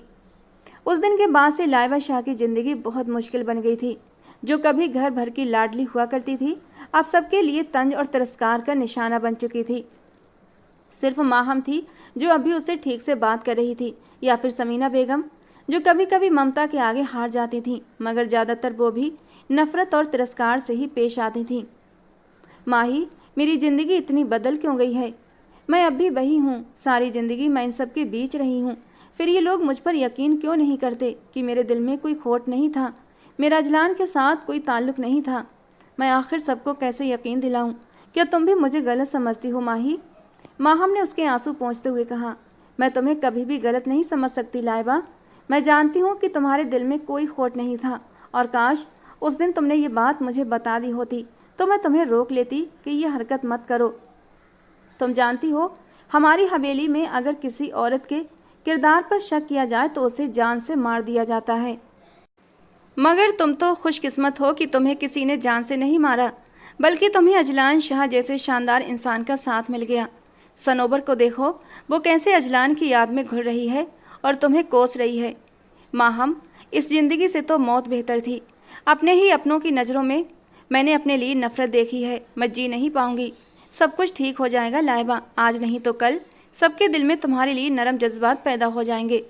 उस दिन के बाद से लाइबा शाह की ज़िंदगी बहुत मुश्किल बन गई थी। जो कभी घर भर की लाडली हुआ करती थी, अब सबके लिए तंज और तिरस्कार का निशाना बन चुकी थी। सिर्फ माहम थी जो अभी उससे ठीक से बात कर रही थी, या फिर समीना बेगम जो कभी कभी ममता के आगे हार जाती थी, मगर ज़्यादातर वो भी नफ़रत और तिरस्कार से ही पेश आती थी। माही, मेरी ज़िंदगी इतनी बदल क्यों गई है? मैं अब भी वही हूँ, सारी ज़िंदगी मैं इन सब के बीच रही हूँ। फिर ये लोग मुझ पर यकीन क्यों नहीं करते कि मेरे दिल में कोई खोट नहीं था, मेरा अजलान के साथ कोई ताल्लुक़ नहीं था। मैं आखिर सबको कैसे यकीन दिलाऊं? क्या तुम भी मुझे गलत समझती हो माही? माहम ने उसके आंसू पोंछते हुए कहा, मैं तुम्हें कभी भी गलत नहीं समझ सकती लाइबा। मैं जानती हूँ कि तुम्हारे दिल में कोई खोट नहीं था, और काश उस दिन तुमने ये बात मुझे बता दी होती तो मैं तुम्हें रोक लेती कि ये हरकत मत करो। तुम जानती हो, हमारी हवेली में अगर किसी औरत के किरदार पर शक किया जाए तो उसे जान से मार दिया जाता है, मगर तुम तो खुशकिस्मत हो कि तुम्हें किसी ने जान से नहीं मारा, बल्कि तुम्हें अजलान शाह जैसे शानदार इंसान का साथ मिल गया। सनोबर को देखो, वो कैसे अजलान की याद में घुल रही है और तुम्हें कोस रही है। माहम, इस ज़िंदगी से तो मौत बेहतर थी। अपने ही अपनों की नज़रों में मैंने अपने लिए नफ़रत देखी है। मैं जी नहीं पाऊंगी। सब कुछ ठीक हो जाएगा लाइबा, आज नहीं तो कल सबके दिल में तुम्हारे लिए नरम जज्बात पैदा हो जाएंगे।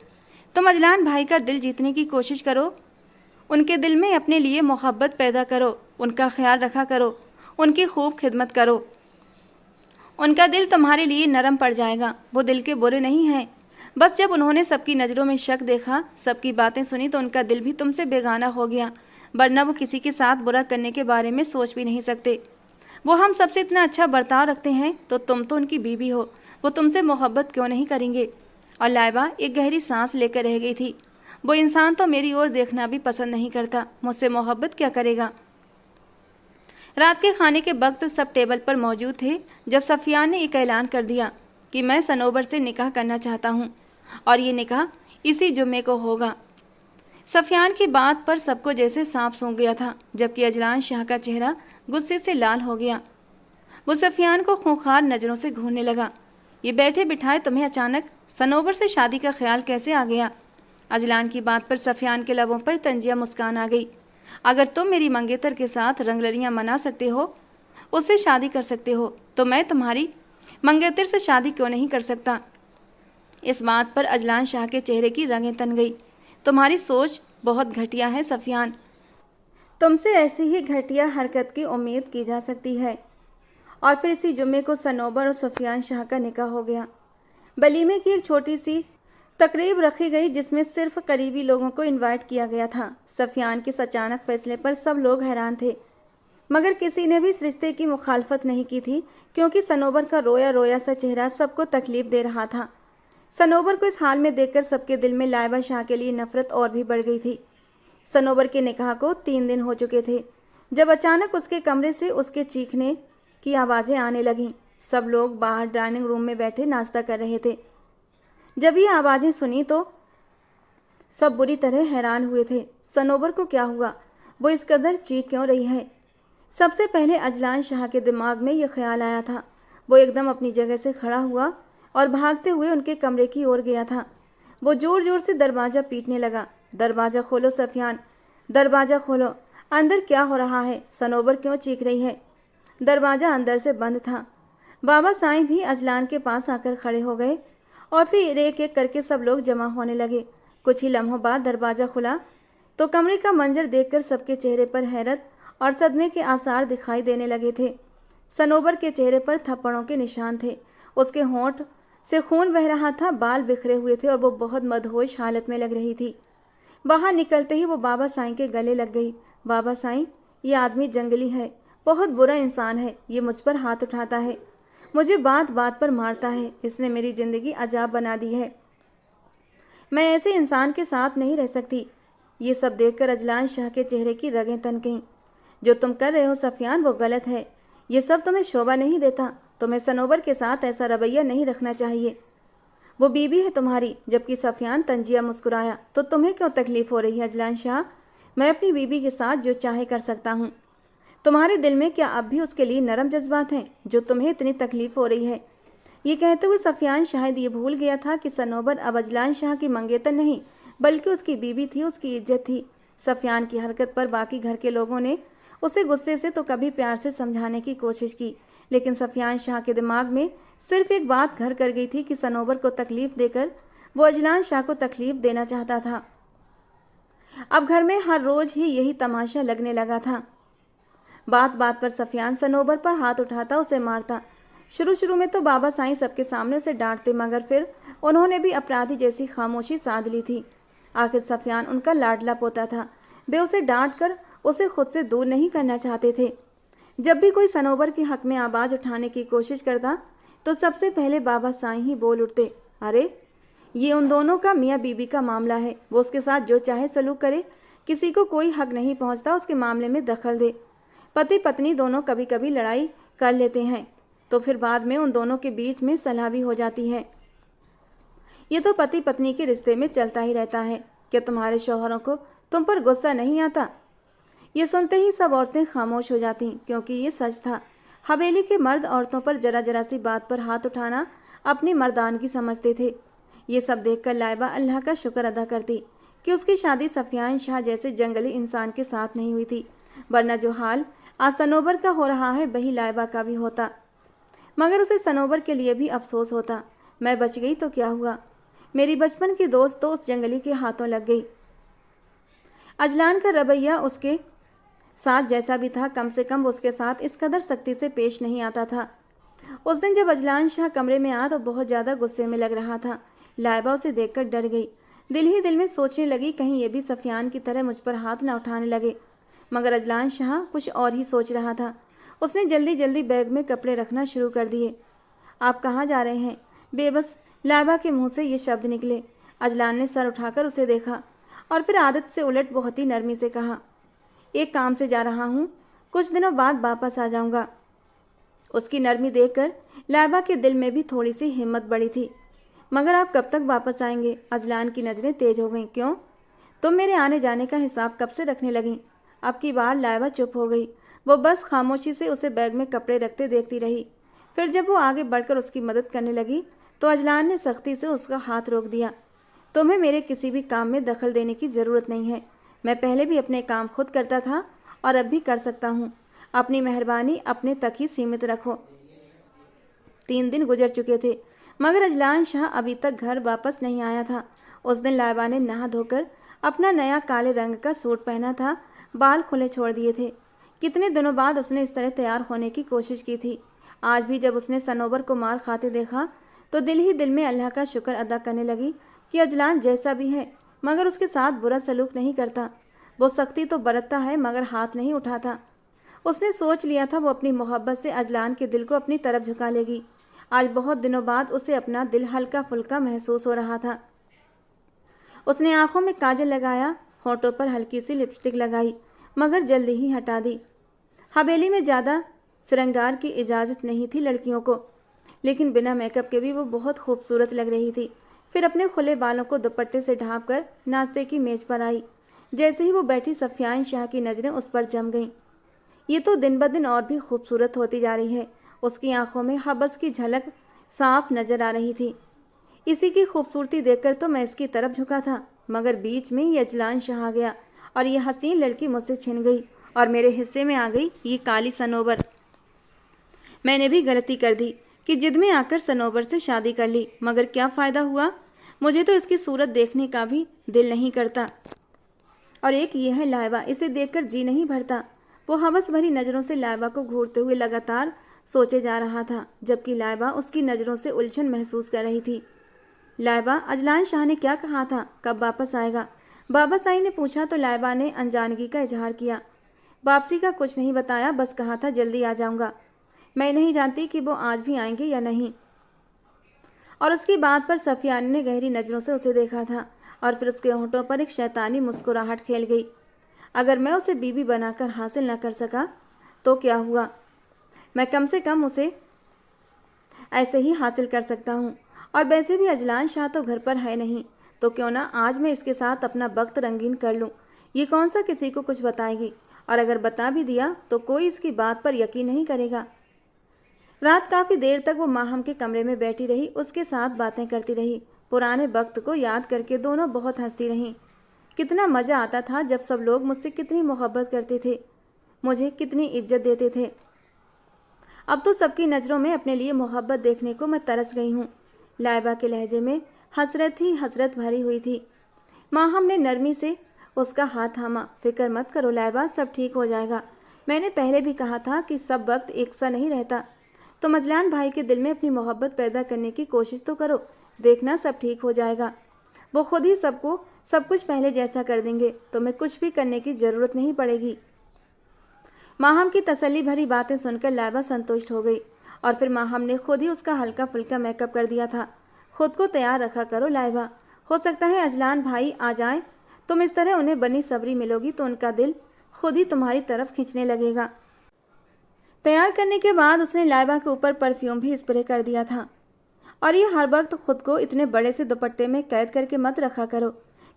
तुम अजलान भाई का दिल जीतने की कोशिश करो, उनके दिल में अपने लिए मोहब्बत पैदा करो, उनका ख्याल रखा करो, उनकी खूब खिदमत करो। उनका दिल तुम्हारे लिए नरम पड़ जाएगा। वो दिल के बुरे नहीं हैं, बस जब उन्होंने सबकी नज़रों में शक देखा, सबकी बातें सुनी, तो उनका दिल भी तुमसे बेगाना हो गया, वरना वो किसी के साथ बुरा करने के बारे में सोच भी नहीं सकते। वो हम सबसे इतना अच्छा बर्ताव रखते हैं तो तुम तो उनकी बीवी हो, वो तुमसे मोहब्बत क्यों नहीं करेंगे? और लाइबा एक गहरी सांस लेकर रह गई थी। वो इंसान तो मेरी ओर देखना भी पसंद नहीं करता, मुझसे मोहब्बत क्या करेगा? रात के खाने के वक्त सब टेबल पर मौजूद थे जब सफियान ने एक ऐलान कर दिया कि मैं सनोबर से निकाह करना चाहता हूँ और ये निकाह इसी जुम्मे को होगा। सफियान की बात पर सबको जैसे सांप सूंघ गया था, जबकि अजलान शाह का चेहरा गुस्से से लाल हो गया। वो सफियान को खूंखार नज़रों से घूरने लगा। ये बैठे बिठाए तुम्हें अचानक सनोबर से शादी का ख्याल कैसे आ गया? अजलान की बात पर सफियान के लबों पर तंजिया मुस्कान आ गई। अगर तुम मेरी मंगेतर के साथ रंगरलियां मना सकते हो, उससे शादी कर सकते हो, तो मैं तुम्हारी मंगेतर से शादी क्यों नहीं कर सकता? इस बात पर अजलान शाह के चेहरे की रंगें तन गई। तुम्हारी सोच बहुत घटिया है सफियान, तुमसे ऐसी ही घटिया हरकत की उम्मीद की जा सकती है। और फिर इसी जुम्मे को सनोबर और सफियान शाह का निकाह हो गया। वलीमे की एक छोटी सी तकरीब रखी गई जिसमें सिर्फ करीबी लोगों को इनवाइट किया गया था। सफियान के इस अचानक फैसले पर सब लोग हैरान थे, मगर किसी ने भी इस रिश्ते की मुखालफत नहीं की थी, क्योंकि सनोबर का रोया रोया सा चेहरा सबको तकलीफ दे रहा था। सनोबर को इस हाल में देखकर सबके दिल में लाइबा शाह के लिए नफरत और भी बढ़ गई थी। सनोबर के निकाह को 3 दिन हो चुके थे जब अचानक उसके कमरे से उसके चीखने की आवाज़ें आने लगीं। सब लोग बाहर डाइनिंग रूम में बैठे नाश्ता कर रहे थे। जब ये आवाज़ें सुनी तो सब बुरी तरह हैरान हुए थे। सनोबर को क्या हुआ? वो इस कदर चीख क्यों रही है? सबसे पहले अजलान शाह के दिमाग में ये ख्याल आया था। वो एकदम अपनी जगह से खड़ा हुआ और भागते हुए उनके कमरे की ओर गया था। वो जोर जोर से दरवाज़ा पीटने लगा। दरवाज़ा खोलो सफियान, दरवाज़ा खोलो, अंदर क्या हो रहा है? सनोबर क्यों चीख रही है? दरवाज़ा अंदर से बंद था। बाबा साईं भी अजलान के पास आकर खड़े हो गए और फिर एक एक करके सब लोग जमा होने लगे। कुछ ही लम्हों बाद दरवाज़ा खुला तो कमरे का मंजर देखकर सबके चेहरे पर हैरत और सदमे के आसार दिखाई देने लगे थे। सनोबर के चेहरे पर थप्पड़ों के निशान थे। उसके होंठ से खून बह रहा था, बाल बिखरे हुए थे और वो बहुत मदहोश हालत में लग रही थी। बाहर निकलते ही वो बाबा साईं के गले लग गई। बाबा साईं, ये आदमी जंगली है, बहुत बुरा इंसान है। ये मुझ पर हाथ उठाता है, मुझे बात बात पर मारता है। इसने मेरी ज़िंदगी अजाब बना दी है। मैं ऐसे इंसान के साथ नहीं रह सकती। ये सब देखकर अजलान शाह के चेहरे की रगें तन गईं। जो तुम कर रहे हो सफियान, वो गलत है। ये सब तुम्हें शोभा नहीं देता। तुम्हें सनोबर के साथ ऐसा रवैया नहीं रखना चाहिए। वो बीबी है तुम्हारी। जबकि सफियान तंजिया मुस्कुराया। तो तुम्हें क्यों तकलीफ हो रही है अजलान शाह? मैं अपनी बीबी के साथ जो चाहे कर सकता हूँ। तुम्हारे दिल में क्या अब भी उसके लिए नरम जज्बात हैं जो तुम्हें इतनी तकलीफ हो रही है? ये कहते हुए सफियान शायद ये भूल गया था कि सनोबर अब अजलान शाह की मंगेतर नहीं बल्कि उसकी बीबी थी, उसकी इज्जत थी। सफियान की हरकत पर बाकी घर के लोगों ने उसे गुस्से से तो कभी प्यार से समझाने की कोशिश की, लेकिन सफियान शाह के दिमाग में सिर्फ एक बात घर कर गई थी कि सनोबर को तकलीफ देकर वो अजलान शाह को तकलीफ देना चाहता था। अब घर में हर रोज ही यही तमाशा लगने लगा था। बात बात पर सफियान सनोबर पर हाथ उठाता, उसे मारता। शुरू में तो बाबा साईं सबके सामने उसे डांटते, मगर फिर उन्होंने भी अपराधी जैसी खामोशी साध ली थी। आखिर सफियान उनका लाडला पोता था। वे उसे डांट कर उसे खुद से दूर नहीं करना चाहते थे। जब भी कोई सनोबर के हक में आवाज़ उठाने की कोशिश करता तो सबसे पहले बाबा साईं ही बोल उठते, अरे ये उन दोनों का मियाँ बीबी का मामला है, वो उसके साथ जो चाहे सलूक करे, किसी को कोई हक नहीं पहुँचता उसके मामले में दखल दे। पति पत्नी दोनों कभी कभी लड़ाई कर लेते हैं तो फिर बाद में उन दोनों के बीच में सलाह भी हो जाती है। ये तो पति पत्नी के रिश्ते में चलता ही रहता है। क्या तुम्हारे शौहरों को तुम पर गुस्सा नहीं आता? ये सुनते ही सब औरतें खामोश हो जाती, क्योंकि ये सच था। हवेली के मर्द औरतों पर जरा जरा सी बात पर हाथ उठाना अपनी मर्दानगी समझते थे। ये सब देखकर लाइबा अल्लाह का शुक्र अदा करती कि उसकी शादी सफियान शाह जैसे जंगली इंसान के साथ नहीं हुई थी, वरना जो हाल आज सनोबर का हो रहा है वही लाइबा का भी होता। मगर उसे सनोबर के लिए भी अफसोस होता। मैं बच गई तो क्या हुआ? मेरी बचपन की दोस्त तो उस जंगली के हाथों लग गई। अजलान का रवैया उसके साथ जैसा भी था, कम से कम उसके साथ इस कदर सख्ती से पेश नहीं आता था। उस दिन जब अजलान शाह कमरे में आया तो बहुत ज़्यादा गुस्से में लग रहा था। लाइबा उसे देखकर डर गई। दिल ही दिल में सोचने लगी कहीं ये भी सफियान की तरह मुझ पर हाथ न उठाने लगे। मगर अजलान शाह कुछ और ही सोच रहा था। उसने जल्दी जल्दी बैग में कपड़े रखना शुरू कर दिए। आप कहाँ जा रहे हैं? बेबस लाइबा के मुंह से ये शब्द निकले। अजलान ने सर उठाकर उसे देखा और फिर आदत से उलट बहुत ही नरमी से कहा, एक काम से जा रहा हूँ, कुछ दिनों बाद वापस आ जाऊँगा। उसकी नरमी देखकर लाइबा के दिल में भी थोड़ी सी हिम्मत बढ़ी थी। मगर आप कब तक वापस आएंगे? अजलान की नज़रें तेज हो गईं। क्यों? तुम मेरे आने जाने का हिसाब कब से रखने लगीं? अब की बार लाइबा चुप हो गई। वो बस खामोशी से उसे बैग में कपड़े रखते देखती रही। फिर जब वो आगे बढ़कर उसकी मदद करने लगी तो अजलान ने सख्ती से उसका हाथ रोक दिया। तुम्हें मेरे किसी भी काम में दखल देने की ज़रूरत नहीं है। मैं पहले भी अपने काम खुद करता था और अब भी कर सकता हूँ। अपनी मेहरबानी अपने तक ही सीमित रखो। 3 दिन गुजर चुके थे मगर अजलान शाह अभी तक घर वापस नहीं आया था। उस दिन लाइबा ने नहा धोकर अपना नया काले रंग का सूट पहना था, बाल खुले छोड़ दिए थे। कितने दिनों बाद उसने इस तरह तैयार होने की कोशिश की थी। आज भी जब उसने सनोबर को मार खाते देखा तो दिल ही दिल में अल्लाह का शुक्र अदा करने लगी कि अजलान जैसा भी है मगर उसके साथ बुरा सलूक नहीं करता। वो सख्ती तो बरतता है मगर हाथ नहीं उठाता। उसने सोच लिया था वो अपनी मोहब्बत से अजलान के दिल को अपनी तरफ झुका लेगी। आज बहुत दिनों बाद उसे अपना दिल हल्का फुल्का महसूस हो रहा था। उसने आंखों में काजल लगाया, होठों पर हल्की सी लिपस्टिक लगाई, मगर जल्दी ही हटा दी। हवेली में ज़्यादा श्रृंगार की इजाज़त नहीं थी लड़कियों को, लेकिन बिना मेकअप के भी वो बहुत खूबसूरत लग रही थी। फिर अपने खुले बालों को दुपट्टे से ढाँप कर नाश्ते की मेज़ पर आई। जैसे ही वो बैठी, सफियान शाह की नज़रें उस पर जम गईं। ये तो दिन ब दिन और भी खूबसूरत होती जा रही है। उसकी आंखों में हबस की झलक साफ नजर आ रही थी। इसी की खूबसूरती देखकर तो मैं इसकी तरफ झुका था, मगर बीच में ये अजलान शाह आ गया और ये हसीन लड़की मुझसे छिन गई और मेरे हिस्से में आ गई ये काली सनोबर। मैंने भी गलती कर दी कि जिद में आकर सनोबर से शादी कर ली, मगर क्या फ़ायदा हुआ। मुझे तो इसकी सूरत देखने का भी दिल नहीं करता। और एक ये है लाइबा, इसे देखकर जी नहीं भरता। वो हवस भरी नज़रों से लाइबा को घूरते हुए लगातार सोचे जा रहा था, जबकि लाइबा उसकी नज़रों से उलझन महसूस कर रही थी। लाइबा, अजलान शाह ने क्या कहा था, कब वापस आएगा? बाबा साई ने पूछा तो लाइबा ने अनजानगी का इजहार किया। वापसी का कुछ नहीं बताया, बस कहा था जल्दी आ जाऊंगा। मैं नहीं जानती कि वो आज भी आएंगे या नहीं। और उसकी बात पर सफियान ने गहरी नज़रों से उसे देखा था और फिर उसके होंठों पर एक शैतानी मुस्कुराहट खेल गई। अगर मैं उसे बीवी बनाकर हासिल न कर सका तो क्या हुआ, मैं कम से कम उसे ऐसे ही हासिल कर सकता हूँ। और वैसे भी अजलान शाह तो घर पर है नहीं, तो क्यों ना आज मैं इसके साथ अपना वक्त रंगीन कर लूँ। ये कौन सा किसी को कुछ बताएगी, और अगर बता भी दिया तो कोई इसकी बात पर यकीन नहीं करेगा। रात काफ़ी देर तक वो माहम के कमरे में बैठी रही, उसके साथ बातें करती रही। पुराने वक्त को याद करके दोनों बहुत हंसती रहीं। कितना मज़ा आता था जब सब लोग मुझसे कितनी मोहब्बत करते थे, मुझे कितनी इज्जत देते थे। अब तो सबकी नज़रों में अपने लिए मोहब्बत देखने को मैं तरस गई हूँ। लाइबा के लहजे में हसरत ही हसरत भरी हुई थी। माहम ने नरमी से उसका हाथ थामा। फिक्र मत करो लाइबा, सब ठीक हो जाएगा। मैंने पहले भी कहा था कि सब वक्त एक सा नहीं रहता। तुम अजलान भाई के दिल में अपनी मोहब्बत पैदा करने की कोशिश तो करो, देखना सब ठीक हो जाएगा। वो खुद ही सबको सब कुछ पहले जैसा कर देंगे, तुम्हें कुछ भी करने की ज़रूरत नहीं पड़ेगी। माहम की तसल्ली भरी बातें सुनकर लाइबा संतुष्ट हो गई और फिर माहम ने खुद ही उसका हल्का फुल्का मेकअप कर दिया था। खुद को तैयार रखा करो लाइबा, हो सकता है अजलान भाई आ जाएं। तुम इस तरह उन्हें बनी सबरी मिलोगी तो उनका दिल खुद ही तुम्हारी तरफ खींचने लगेगा। तैयार करने के बाद उसने लाइबा के ऊपर परफ्यूम भी स्प्रे कर दिया था। और ये हर वक्त खुद को इतने बड़े से दुपट्टे में कैद करके मत रखा करो,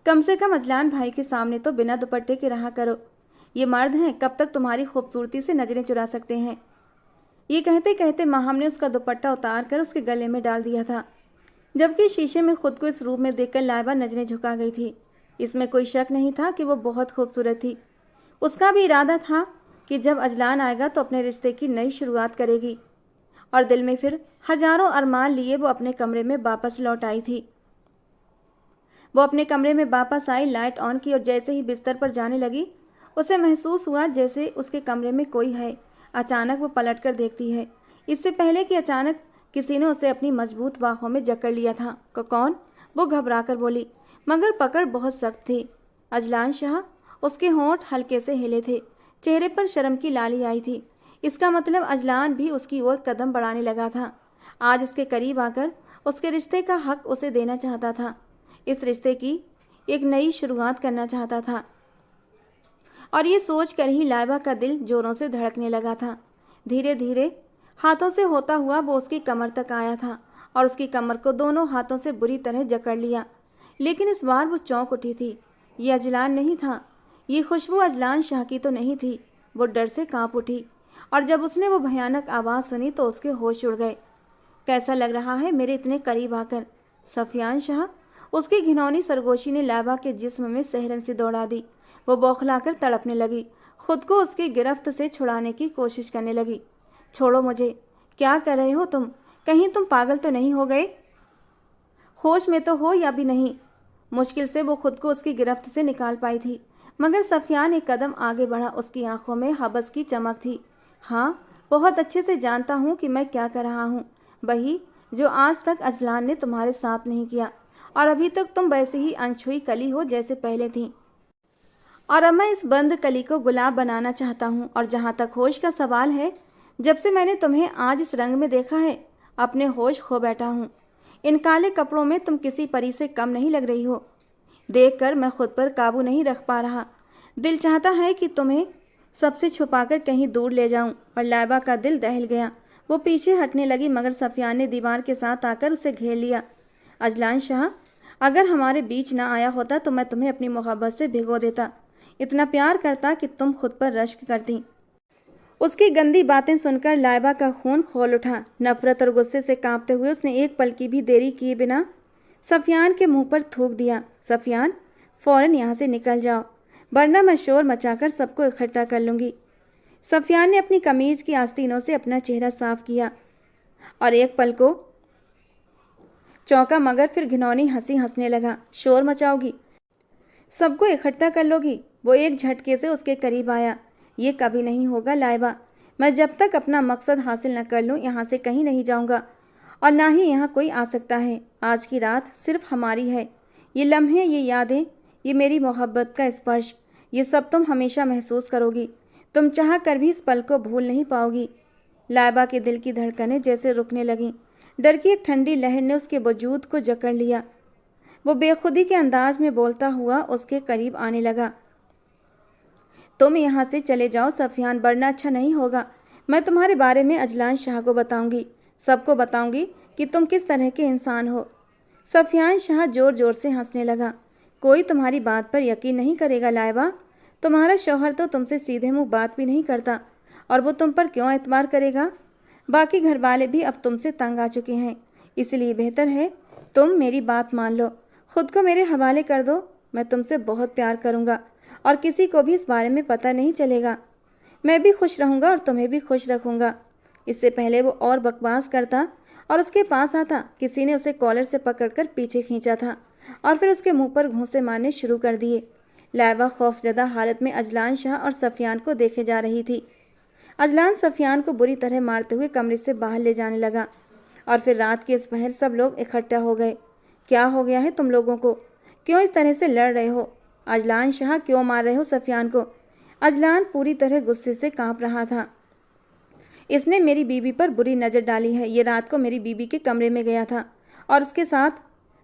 कम से कम अजलान भाई के सामने तो बिना दुपट्टे के रहा करो। ये मर्द हैं, कब तक तुम्हारी खूबसूरती से नजरें चुरा सकते हैं। ये कहते कहते माहम ने उसका दुपट्टा उतार कर उसके गले में डाल दिया था, जबकि शीशे में खुद को इस रूप में देखकर लाइबा नजरें झुका गई थी। इसमें कोई शक नहीं था कि वो बहुत खूबसूरत थी। उसका भी इरादा था कि जब अजलान आएगा तो अपने रिश्ते की नई शुरुआत करेगी। और दिल में फिर हजारों अरमान लिए वो अपने कमरे में वापस लौट आई थी। वो अपने कमरे में वापस आई, लाइट ऑन की और जैसे ही बिस्तर पर जाने लगी उसे महसूस हुआ जैसे उसके कमरे में कोई है। अचानक वो पलट कर देखती है, इससे पहले कि अचानक किसी ने उसे अपनी मजबूत बाहों में जकड़ लिया था। कौन? वो घबरा कर बोली, मगर पकड़ बहुत सख्त थी। Azlan Shah. उसके होंठ हल्के से हिले थे, चेहरे पर शर्म की लाली आई थी। इसका मतलब अजलान भी उसकी ओर कदम बढ़ाने लगा था। आज उसके करीब आकर उसके रिश्ते का हक उसे देना चाहता था, इस रिश्ते की एक नई शुरुआत करना चाहता था। और ये सोच कर ही लाइबा का दिल जोरों से धड़कने लगा था। धीरे धीरे हाथों से होता हुआ वो उसकी कमर तक आया था और उसकी कमर को दोनों हाथों से बुरी तरह जकड़ लिया। लेकिन इस बार वो चौंक उठी थी। ये अजलान नहीं था, ये खुशबू अजलान शाह की तो नहीं थी। वो डर से कांप उठी और जब उसने वो भयानक आवाज़ सुनी तो उसके होश उड़ गए। कैसा लग रहा है मेरे इतने करीब आकर? सफियान शाह। उसकी घिनौनी सरगोशी ने लाइबा के जिस्म में सहरन सी दौड़ा दी। वो बौखलाकर तड़पने लगी, खुद को उसकी गिरफ्त से छुड़ाने की कोशिश करने लगी। छोड़ो मुझे, क्या कर रहे हो तुम? कहीं तुम पागल तो नहीं हो गए? होश में तो हो या भी नहीं? मुश्किल से वो खुद को उसकी गिरफ्त से निकाल पाई थी, मगर सफियान एक कदम आगे बढ़ा। उसकी आंखों में हबस की चमक थी। हाँ, बहुत अच्छे से जानता हूँ कि मैं क्या कर रहा हूँ, वही जो आज तक अजलान ने तुम्हारे साथ नहीं किया। और अभी तक तुम वैसे ही अनछुई कली हो जैसे पहले थी। और अब मैं इस बंद कली को गुलाब बनाना चाहता हूँ। और जहाँ तक होश का सवाल है, जब से मैंने तुम्हें आज इस रंग में देखा है, अपने होश खो बैठा हूँ। इन काले कपड़ों में तुम किसी परी से कम नहीं लग रही हो। देखकर मैं खुद पर काबू नहीं रख पा रहा। दिल चाहता है कि तुम्हें सबसे छुपाकर कहीं दूर ले जाऊं। और लाइबा का दिल दहल गया। वो पीछे हटने लगी, मगर सफियान ने दीवार के साथ आकर उसे घेर लिया। अजलान शाह, अगर हमारे बीच ना आया होता तो मैं तुम्हें अपनी मोहब्बत से भिगो देता, इतना प्यार करता कि तुम खुद पर रश्क करती। उसकी गंदी बातें सुनकर लाइबा का खून खौल उठा। नफरत और गुस्से से कांपते हुए उसने एक पल की भी देरी किए बिना सफियान के मुंह पर थूक दिया। सफियान, फौरन यहाँ से निकल जाओ, वरना मैं शोर मचाकर सबको इकट्ठा कर लूँगी। सफियान ने अपनी कमीज की आस्तीनों से अपना चेहरा साफ किया और एक पल को चौंका, मगर फिर घिनौनी हंसी हंसने लगा। शोर मचाओगी, सबको इकट्ठा कर लोगी? वो एक झटके से उसके करीब आया। ये कभी नहीं होगा लाइबा। मैं जब तक अपना मकसद हासिल न कर लूँ यहाँ से कहीं नहीं जाऊँगा, और ना ही यहाँ कोई आ सकता है। आज की रात सिर्फ हमारी है। ये लम्हे, ये यादें, ये मेरी मोहब्बत का स्पर्श, ये सब तुम हमेशा महसूस करोगी। तुम चाह कर भी इस पल को भूल नहीं पाओगी। लाइबा के दिल की धड़कनें जैसे रुकने लगीं। डर की एक ठंडी लहर ने उसके वजूद को जकड़ लिया। वो बेखुदी के अंदाज में बोलता हुआ उसके करीब आने लगा। तुम यहाँ से चले जाओ सफियान, वरना अच्छा नहीं होगा। मैं तुम्हारे बारे में अजलान शाह को बताऊंगी, सबको बताऊंगी कि तुम किस तरह के इंसान हो। सफियान शाह जोर जोर से हंसने लगा। कोई तुम्हारी बात पर यकीन नहीं करेगा लाइबा। तुम्हारा शौहर तो तुमसे सीधे मुंह बात भी नहीं करता, और वो तुम पर क्यों एतबार करेगा? बाकी घर वाले भी अब तुमसे तंग आ चुके हैं, इसलिए बेहतर है तुम मेरी बात मान लो, खुद को मेरे हवाले कर दो। मैं तुमसे बहुत प्यार करूँगा और किसी को भी इस बारे में पता नहीं चलेगा। मैं भी खुश रहूँगा और तुम्हें भी खुश रखूँगा। इससे पहले वो और बकवास करता और उसके पास आता, किसी ने उसे कॉलर से पकड़कर पीछे खींचा था और फिर उसके मुंह पर घूंसे मारने शुरू कर दिए। लाइबा खौफजदा हालत में अजलान शाह और सफियान को देखे जा रही थी। अजलान सफियान को बुरी तरह मारते हुए कमरे से बाहर ले जाने लगा और फिर रात के इस पहर सब लोग इकट्ठा हो गए। क्या हो गया है तुम लोगों को? क्यों इस तरह से लड़ रहे हो? अजलान शाह, क्यों मार रहे हो सफियान को? अजलान पूरी तरह गुस्से से कांप रहा था। इसने मेरी बीबी पर बुरी नज़र डाली है। ये रात को मेरी बीबी के कमरे में गया था और उसके साथ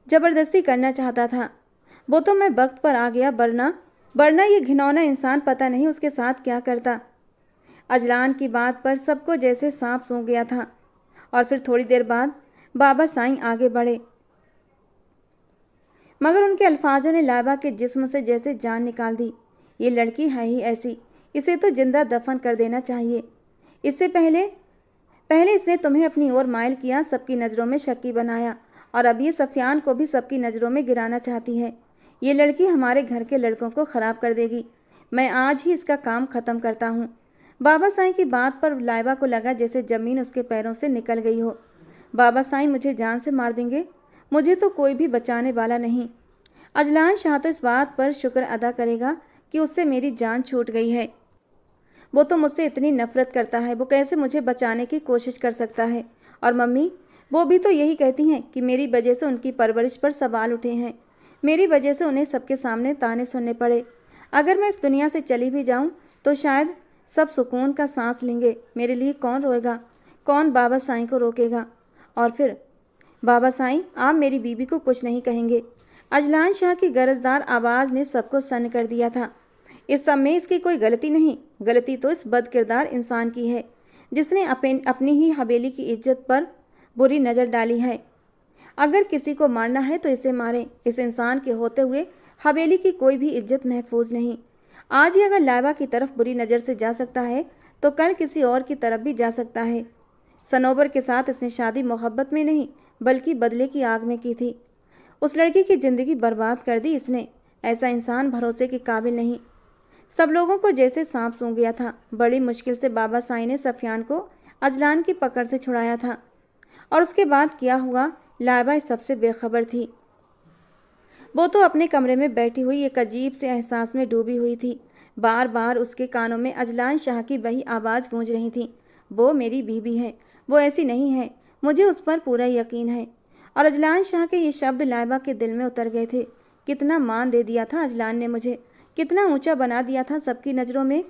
ज़बरदस्ती करना चाहता था। वो तो मैं वक्त पर आ गया, वरना ये घिनौना इंसान पता नहीं उसके साथ क्या करता। अजलान की बात पर सबको जैसे सांप सूंघ गया था और फिर थोड़ी देर बाद बाबा साईं आगे बढ़े, मगर उनके अल्फाजों ने लाइबा के जिस्म से जैसे जान निकाल दी। ये लड़की है ही ऐसी, इसे तो जिंदा दफन कर देना चाहिए। इससे पहले इसने तुम्हें अपनी ओर माइल किया, सबकी नज़रों में शक्की बनाया, और अब ये सफियान को भी सबकी नज़रों में गिराना चाहती है। ये लड़की हमारे घर के लड़कों को ख़राब कर देगी। मैं आज ही इसका काम ख़त्म करता हूँ। बाबा साईं की बात पर लाइबा को लगा जैसे ज़मीन उसके पैरों से निकल गई हो। बाबा साईं मुझे जान से मार देंगे, मुझे तो कोई भी बचाने वाला नहीं। अजलान शाह तो इस बात पर शुक्र अदा करेगा कि उससे मेरी जान छूट गई है। वो तो मुझसे इतनी नफरत करता है, वो कैसे मुझे बचाने की कोशिश कर सकता है? और मम्मी, वो भी तो यही कहती हैं कि मेरी वजह से उनकी परवरिश पर सवाल उठे हैं, मेरी वजह से उन्हें सबके सामने ताने सुनने पड़े। अगर मैं इस दुनिया से चली भी जाऊं तो शायद सब सुकून का सांस लेंगे। मेरे लिए कौन रोएगा? कौन बाबा साईं को रोकेगा? और फिर बाबा साईं, आप मेरी बीबी को कुछ नहीं कहेंगे। अजलान शाह की गरजदार आवाज़ ने सबको सन्न कर दिया था। इस सब में इसकी कोई गलती नहीं, गलती तो इस बदकिरदार इंसान की है जिसने अपनी ही हवेली की इज्जत पर बुरी नज़र डाली है। अगर किसी को मारना है तो इसे मारें। इस इंसान के होते हुए हवेली की कोई भी इज्जत महफूज नहीं। आज ही अगर लाइबा की तरफ बुरी नज़र से जा सकता है तो कल किसी और की तरफ भी जा सकता है। सनोबर के साथ इसने शादी मोहब्बत में नहीं बल्कि बदले की आग में की थी। उस लड़की की ज़िंदगी बर्बाद कर दी इसने। ऐसा इंसान भरोसे के काबिल नहीं। सब लोगों को जैसे सांप सूंघ गया था। बड़ी मुश्किल से बाबा साईं ने सफियान को अजलान की पकड़ से छुड़ाया था, और उसके बाद क्या हुआ लाइबा इस सबसे बेखबर थी। वो तो अपने कमरे में बैठी हुई एक अजीब से एहसास में डूबी हुई थी। बार बार उसके कानों में अजलान शाह की वही आवाज़ गूंज रही थी, वो मेरी बीबी है, वो ऐसी नहीं है, मुझे उस पर पूरा यकीन है। और अजलान शाह के ये शब्द लाइबा के दिल में उतर गए थे। कितना मान दे दिया था अजलान ने मुझे, कितना ऊंचा बना दिया था सबकी नज़रों में।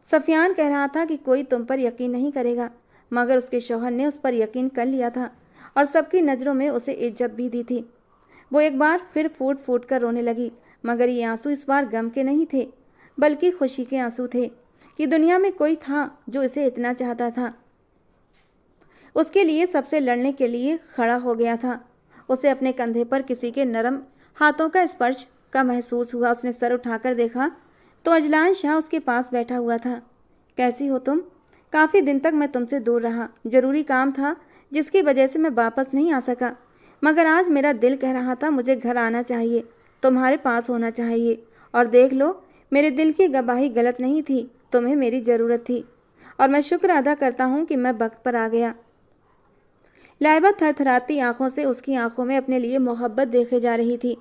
सफियान कह रहा था कि कोई तुम पर यकीन नहीं करेगा, मगर उसके शौहर ने उस पर यकीन कर लिया था। और सबकी नज़रों में उसे इज्जत भी दी थी। वो एक बार फिर फूट फूट कर रोने लगी, मगर ये आंसू इस बार गम के नहीं थे, बल्कि खुशी के आंसू थे कि दुनिया में कोई था जो इसे इतना चाहता था, उसके लिए सबसे लड़ने के लिए खड़ा हो गया था। उसे अपने कंधे पर किसी के नरम हाथों का स्पर्श का महसूस हुआ। उसने सर उठाकर देखा तो अजलान शाह उसके पास बैठा हुआ था। कैसी हो तुम? काफ़ी दिन तक मैं तुमसे दूर रहा, जरूरी काम था जिसकी वजह से मैं वापस नहीं आ सका, मगर आज मेरा दिल कह रहा था मुझे घर आना चाहिए, तुम्हारे पास होना चाहिए। और देख लो, मेरे दिल की गवाही गलत नहीं थी, तुम्हें मेरी ज़रूरत थी और मैं शुक्र अदा करता हूँ कि मैं वक्त पर आ गया। लाइबा थरथराती आंखों से उसकी आंखों में अपने लिए मोहब्बत देखे जा रही थी।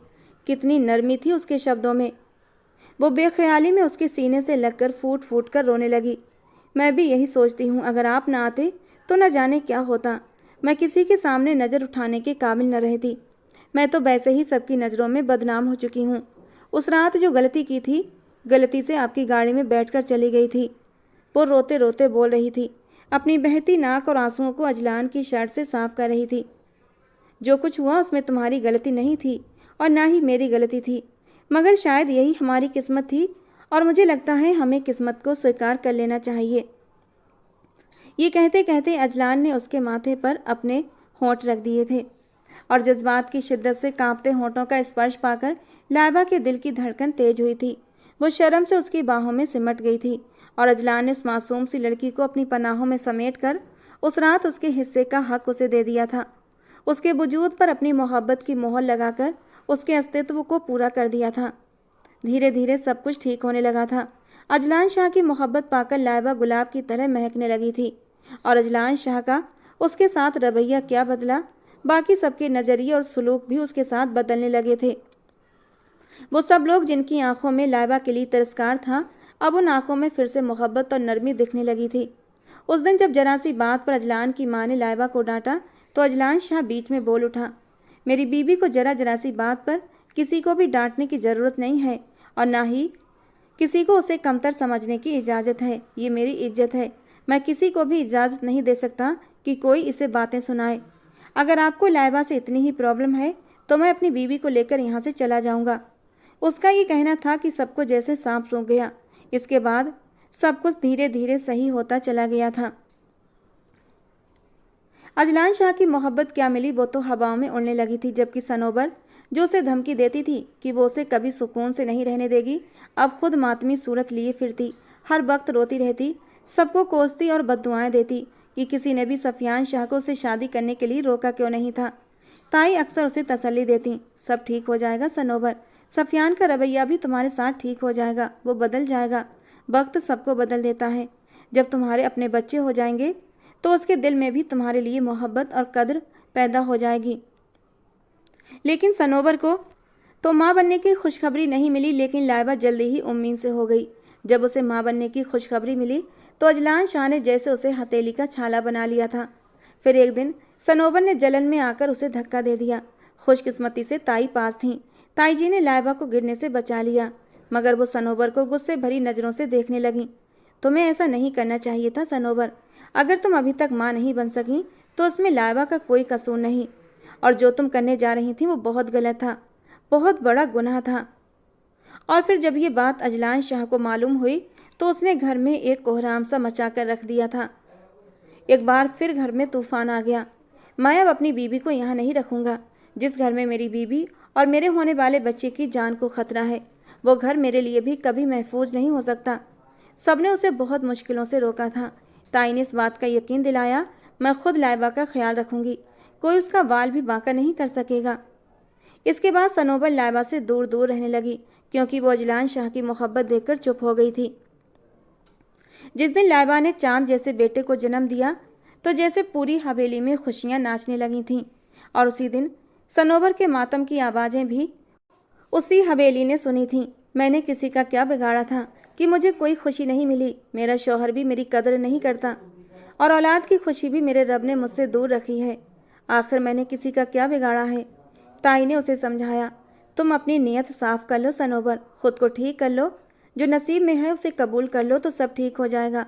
कितनी नरमी थी उसके शब्दों में। वो बेख्याली में उसके सीने से लगकर फूट फूट कर रोने लगी। मैं भी यही सोचती हूँ, अगर आप ना आते तो न जाने क्या होता। मैं किसी के सामने नज़र उठाने के काबिल न रहती। मैं तो वैसे ही सबकी नज़रों में बदनाम हो चुकी हूँ। उस रात जो गलती की थी, गलती से आपकी गाड़ी में बैठकर चली गई थी। वो रोते रोते बोल रही थी, अपनी बहती नाक और आंसुओं को अजलान की शर्ट से साफ कर रही थी। जो कुछ हुआ उसमें तुम्हारी गलती नहीं थी और ना ही मेरी गलती थी, मगर शायद यही हमारी किस्मत थी और मुझे लगता है हमें किस्मत को स्वीकार कर लेना चाहिए। ये कहते कहते अजलान ने उसके माथे पर अपने होंठ रख दिए थे और जज्बात की शिद्दत से कांपते होंठों का स्पर्श पाकर लाइबा के दिल की धड़कन तेज हुई थी। वो शर्म से उसकी बाहों में सिमट गई थी और अजलान ने उस मासूम सी लड़की को अपनी पनाहों में समेट कर उस रात उसके हिस्से का हक उसे दे दिया था। उसके वजूद पर अपनी मोहब्बत की मोहर लगाकर उसके अस्तित्व को पूरा कर दिया था। धीरे धीरे सब कुछ ठीक होने लगा था। अजलान शाह की मोहब्बत पाकर लाइबा गुलाब की तरह महकने लगी थी और अजलान शाह का उसके साथ रवैया क्या बदला, बाकी सबके नज़रिए और सलूक भी उसके साथ बदलने लगे थे। वो सब लोग जिनकी आंखों में लाइबा के लिए तिरस्कार था, अब उन आंखों में फिर से मोहब्बत और नरमी दिखने लगी थी। उस दिन जब जरा सी बात पर अजलान की माँ ने लाइबा को डांटा तो अजलान शाह बीच में बोल उठा, मेरी बीबी को जरा सी बात पर किसी को भी डांटने की ज़रूरत नहीं है और ना ही किसी को उसे कमतर समझने की इजाज़त है। ये मेरी इज्जत है, मैं किसी को भी इजाज़त नहीं दे सकता कि कोई इसे बातें सुनाए। अगर आपको लाइबा से इतनी ही प्रॉब्लम है तो मैं अपनी बीवी को लेकर यहाँ से चला जाऊँगा। उसका ये कहना था कि सबको जैसे सांप सूंघ गया। इसके बाद सब कुछ धीरे धीरे सही होता चला गया था। अजलान शाह की मोहब्बत क्या मिली, वो तो हवाओं में उड़ने लगी थी, जबकि सनोबर जो उसे धमकी देती थी कि वो उसे कभी सुकून से नहीं रहने देगी, अब खुद मातमी सूरत लिए फिरती, हर वक्त रोती रहती, सबको कोसती और बद्दुआएं देती कि किसी ने भी सफियान शाह को उसे शादी करने के लिए रोका क्यों नहीं था। ताई अक्सर उसे तसल्ली देती, सब ठीक हो जाएगा सनोबर, सफियान का रवैया भी तुम्हारे साथ ठीक हो जाएगा, वो बदल जाएगा, वक्त सबको बदल देता है। जब तुम्हारे अपने बच्चे हो जाएंगे तो उसके दिल में भी तुम्हारे लिए मोहब्बत और कद्र पैदा हो जाएगी। लेकिन सनोबर को तो माँ बनने की खुशखबरी नहीं मिली, लेकिन लाइबा जल्दी ही उम्मीद से हो गई। जब उसे माँ बनने की खुशखबरी मिली तो अजलान शाह ने जैसे उसे हथेली का छाला बना लिया था। फिर एक दिन सनोबर ने जलन में आकर उसे धक्का दे दिया। खुशकिस्मती से ताई पास थीं। ताई जी ने लाइबा को गिरने से बचा लिया, मगर वो सनोबर को गुस्से भरी नज़रों से देखने लगीं। तुम्हें ऐसा नहीं करना चाहिए था सनोबर, अगर तुम अभी तक माँ नहीं बन सकी तो उसमें लाइबा का कोई कसूर नहीं, और जो तुम करने जा रही थी वो बहुत गलत था, बहुत बड़ा गुनाह था। और फिर जब ये बात अजलान शाह को मालूम हुई तो उसने घर में एक कोहराम सा मचा कर रख दिया था। एक बार फिर घर में तूफान आ गया। मैं अब अपनी बीबी को यहाँ नहीं रखूँगा। जिस घर में मेरी बीबी और मेरे होने वाले बच्चे की जान को खतरा है, वो घर मेरे लिए भी कभी महफूज नहीं हो सकता। सबने उसे बहुत मुश्किलों से रोका था। ताई ने इस बात का यकीन दिलाया, मैं खुद लाइबा का ख्याल रखूँगी, कोई उसका वाल भी बांका नहीं कर सकेगा। इसके बाद सनोबर लाइबा से दूर दूर रहने लगी, क्योंकि वो अजलान शाह की मोहब्बत देखकर चुप हो गई थी। जिस दिन लाइबा ने चांद जैसे बेटे को जन्म दिया तो जैसे पूरी हवेली में खुशियां नाचने लगी थीं, और उसी दिन सनोबर के मातम की आवाज़ें भी उसी हवेली ने सुनी थीं। मैंने किसी का क्या बिगाड़ा था कि मुझे कोई खुशी नहीं मिली। मेरा शौहर भी मेरी कदर नहीं करता और औलाद की खुशी भी मेरे रब ने मुझसे दूर रखी है। आखिर मैंने किसी का क्या बिगाड़ा है? ताई ने उसे समझाया, तुम अपनी नीयत साफ कर लो सनोबर, खुद को ठीक कर लो, जो नसीब में है उसे कबूल कर लो तो सब ठीक हो जाएगा।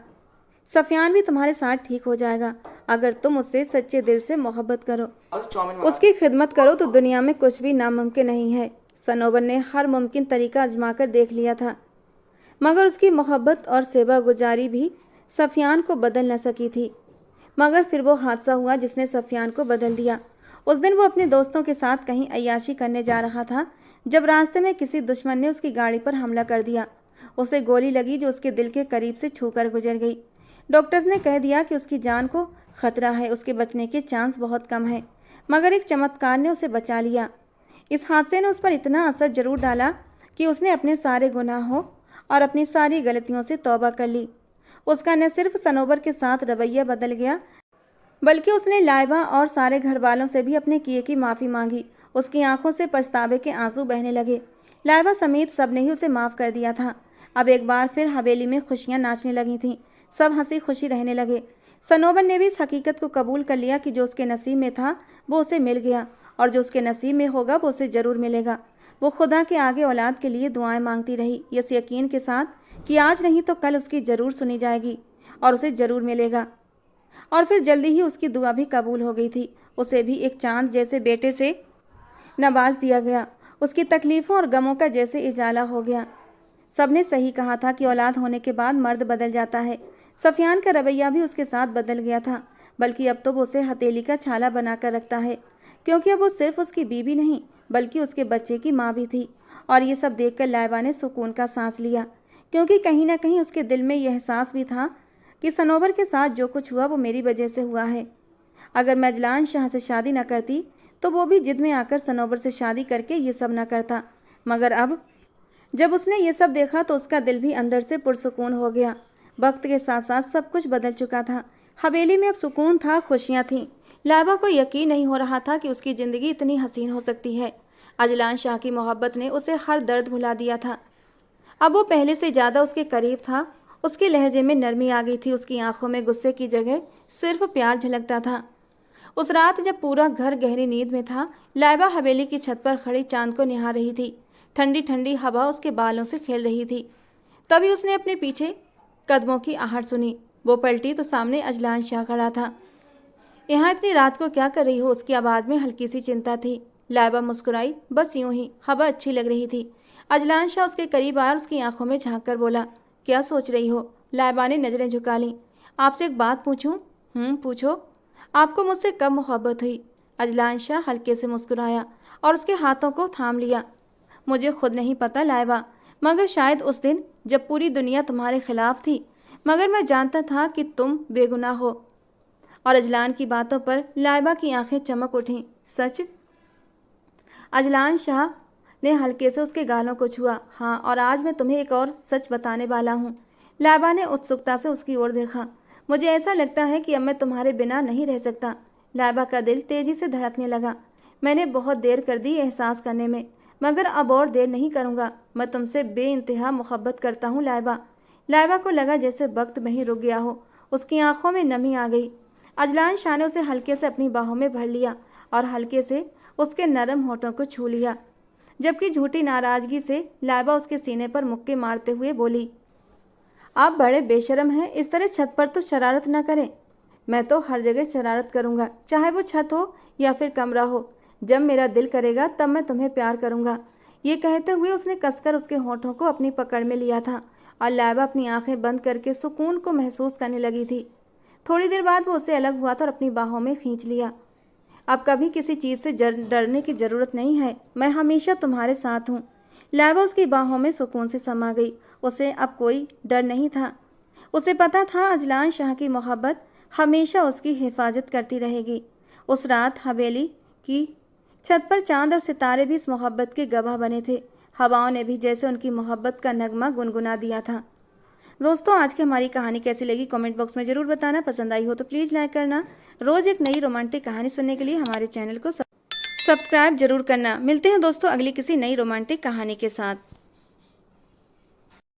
सफियान भी तुम्हारे साथ ठीक हो जाएगा। अगर तुम उससे सच्चे दिल से मोहब्बत करो, उसकी खिदमत करो तो दुनिया में कुछ भी नामुमकिन नहीं है। सनोबर ने हर मुमकिन तरीका आजमाकर देख लिया था, मगर उसकी मोहब्बत और सेवा गुजारी भी सफियान को बदल न सकी थी। मगर फिर वो हादसा हुआ जिसने सफियान को बदल दिया। उस दिन वो अपने दोस्तों के साथ कहीं अय्याशी करने जा रहा था, जब रास्ते में किसी दुश्मन ने उसकी गाड़ी पर हमला कर दिया। उसे गोली लगी जो उसके दिल के करीब से छूकर गुजर गई। डॉक्टर्स ने कह दिया कि उसकी जान को खतरा है, उसके बचने के चांस बहुत कम है, मगर एक चमत्कार ने उसे बचा लिया। इस हादसे ने उस पर इतना असर जरूर डाला कि उसने अपने सारे गुनाहों और अपनी सारी गलतियों से तौबा कर ली। उसका न सिर्फ सनोबर के साथ रवैया बदल गया, बल्कि उसने लाइबा और सारे घर वालों से भी अपने किए की माफ़ी मांगी। उसकी आंखों से पछतावे के आंसू बहने लगे। लाइबा समेत सब ने ही उसे माफ़ कर दिया था। अब एक बार फिर हवेली में खुशियां नाचने लगी थीं। सब हंसी खुशी रहने लगे। सनोबर ने भी इस हकीकत को कबूल कर लिया कि जो उसके नसीब में था वो उसे मिल गया, और जो उसके नसीब में होगा वो उसे ज़रूर मिलेगा। वो खुदा के आगे औलाद के लिए दुआएं मांगती रही, इस यकीन के साथ कि आज नहीं तो कल उसकी ज़रूर सुनी जाएगी और उसे ज़रूर मिलेगा। और फिर जल्दी ही उसकी दुआ भी कबूल हो गई थी। उसे भी एक चांद जैसे बेटे से नवाज दिया गया। उसकी तकलीफ़ों और गमों का जैसे इजाला हो गया। सबने सही कहा था कि औलाद होने के बाद मर्द बदल जाता है। सफियान का रवैया भी उसके साथ बदल गया था, बल्कि अब तो वो उसे हथेली का छाला बनाकर रखता है, क्योंकि अब वो सिर्फ उसकी बीवी नहीं बल्कि उसके बच्चे की माँ भी थी। और ये सब देखकर लाइबा ने सुकून का सांस लिया, क्योंकि कहीं ना कहीं उसके दिल में यह एहसास भी था कि सनोबर के साथ जो कुछ हुआ वो मेरी वजह से हुआ है। अगर मैं अजलान शाह से शादी न करती तो वो भी जिद में आकर सनोबर से शादी करके ये सब न करता। मगर अब जब उसने ये सब देखा तो उसका दिल भी अंदर से पुरसुकून हो गया। वक्त के साथ साथ सब कुछ बदल चुका था। हवेली में अब सुकून था, खुशियाँ थीं। लाइबा को यकीन नहीं हो रहा था कि उसकी ज़िंदगी इतनी हसीन हो सकती है। अजलान शाह की मोहब्बत ने उसे हर दर्द भुला दिया था। अब वो पहले से ज़्यादा उसके करीब था। उसके लहजे में नरमी आ गई थी। उसकी आंखों में गुस्से की जगह सिर्फ प्यार झलकता था। उस रात जब पूरा घर गहरी नींद में था, लाइबा हवेली की छत पर खड़ी चांद को निहार रही थी। ठंडी ठंडी हवा उसके बालों से खेल रही थी। तभी उसने अपने पीछे कदमों की आहट सुनी। वो पलटी तो सामने अजलान शाह खड़ा था। यहाँ इतनी रात को क्या कर रही हो? उसकी आवाज़ में हल्की सी चिंता थी। लाइबा मुस्कुराई, बस यूं ही, हवा अच्छी लग रही थी। अजलान शाह उसके करीब आया और उसकी आंखों में झांक कर बोला, क्या सोच रही हो? लाइबा ने नज़रें झुका लीं। आपसे एक बात पूछूं? पूछो। आपको मुझसे कब मोहब्बत हुई? अजलान शाह हल्के से मुस्कुराया और उसके हाथों को थाम लिया। मुझे खुद नहीं पता लाइबा, मगर शायद उस दिन जब पूरी दुनिया तुम्हारे खिलाफ थी, मगर मैं जानता था कि तुम बेगुनाह हो। और अजलान की बातों पर लाइबा की आंखें चमक उठीं। सच? अजलान शाह ने हल्के से उसके गालों को छुआ। हाँ, और आज मैं तुम्हें एक और सच बताने वाला हूँ। लाइबा ने उत्सुकता से उसकी ओर देखा। मुझे ऐसा लगता है कि अब मैं तुम्हारे बिना नहीं रह सकता। लाइबा का दिल तेजी से धड़कने लगा। मैंने बहुत देर कर दी एहसास करने में, मगर अब और देर नहीं करूँगा। मैं तुमसे बेइंतहा मोहब्बत करता हूँ लाइबा। लाइबा को लगा जैसे वक्त वहीं रुक गया हो। उसकी आंखों में नमी आ गई। अजलान शाह ने उसे हल्के से अपनी बाहों में भर लिया और हल्के से उसके नरम होठों को छू लिया, जबकि झूठी नाराज़गी से लाइबा उसके सीने पर मुक्के मारते हुए बोली, आप बड़े बेशरम हैं। इस तरह छत पर तो शरारत न करें। मैं तो हर जगह शरारत करूँगा, चाहे वो छत हो या फिर कमरा हो। जब मेरा दिल करेगा तब मैं तुम्हें प्यार करूँगा। ये कहते हुए उसने कसकर उसके होठों को अपनी पकड़ में लिया था और लाइबा अपनी आंखें बंद करके सुकून को महसूस करने लगी थी। थोड़ी देर बाद वो उससे अलग हुआ था और अपनी बाहों में खींच लिया। अब कभी किसी चीज़ से डरने की ज़रूरत नहीं है, मैं हमेशा तुम्हारे साथ हूँ। लाइबा उसकी बाहों में सुकून से समा गई। उसे अब कोई डर नहीं था। उसे पता था अजलान शाह की मोहब्बत हमेशा उसकी हिफाजत करती रहेगी। उस रात हवेली की छत पर चांद और सितारे भी इस मोहब्बत के गवाह बने थे। हवाओं ने भी जैसे उनकी मोहब्बत का नगमा गुनगुना दिया था। दोस्तों, आज की हमारी कहानी कैसी लगी कमेंट बॉक्स में ज़रूर बताना। पसंद आई हो तो प्लीज़ लाइक करना। रोज़ एक नई रोमांटिक कहानी सुनने के लिए हमारे चैनल को सब्सक्राइब जरूर करना। मिलते हैं दोस्तों अगली किसी नई रोमांटिक कहानी के साथ।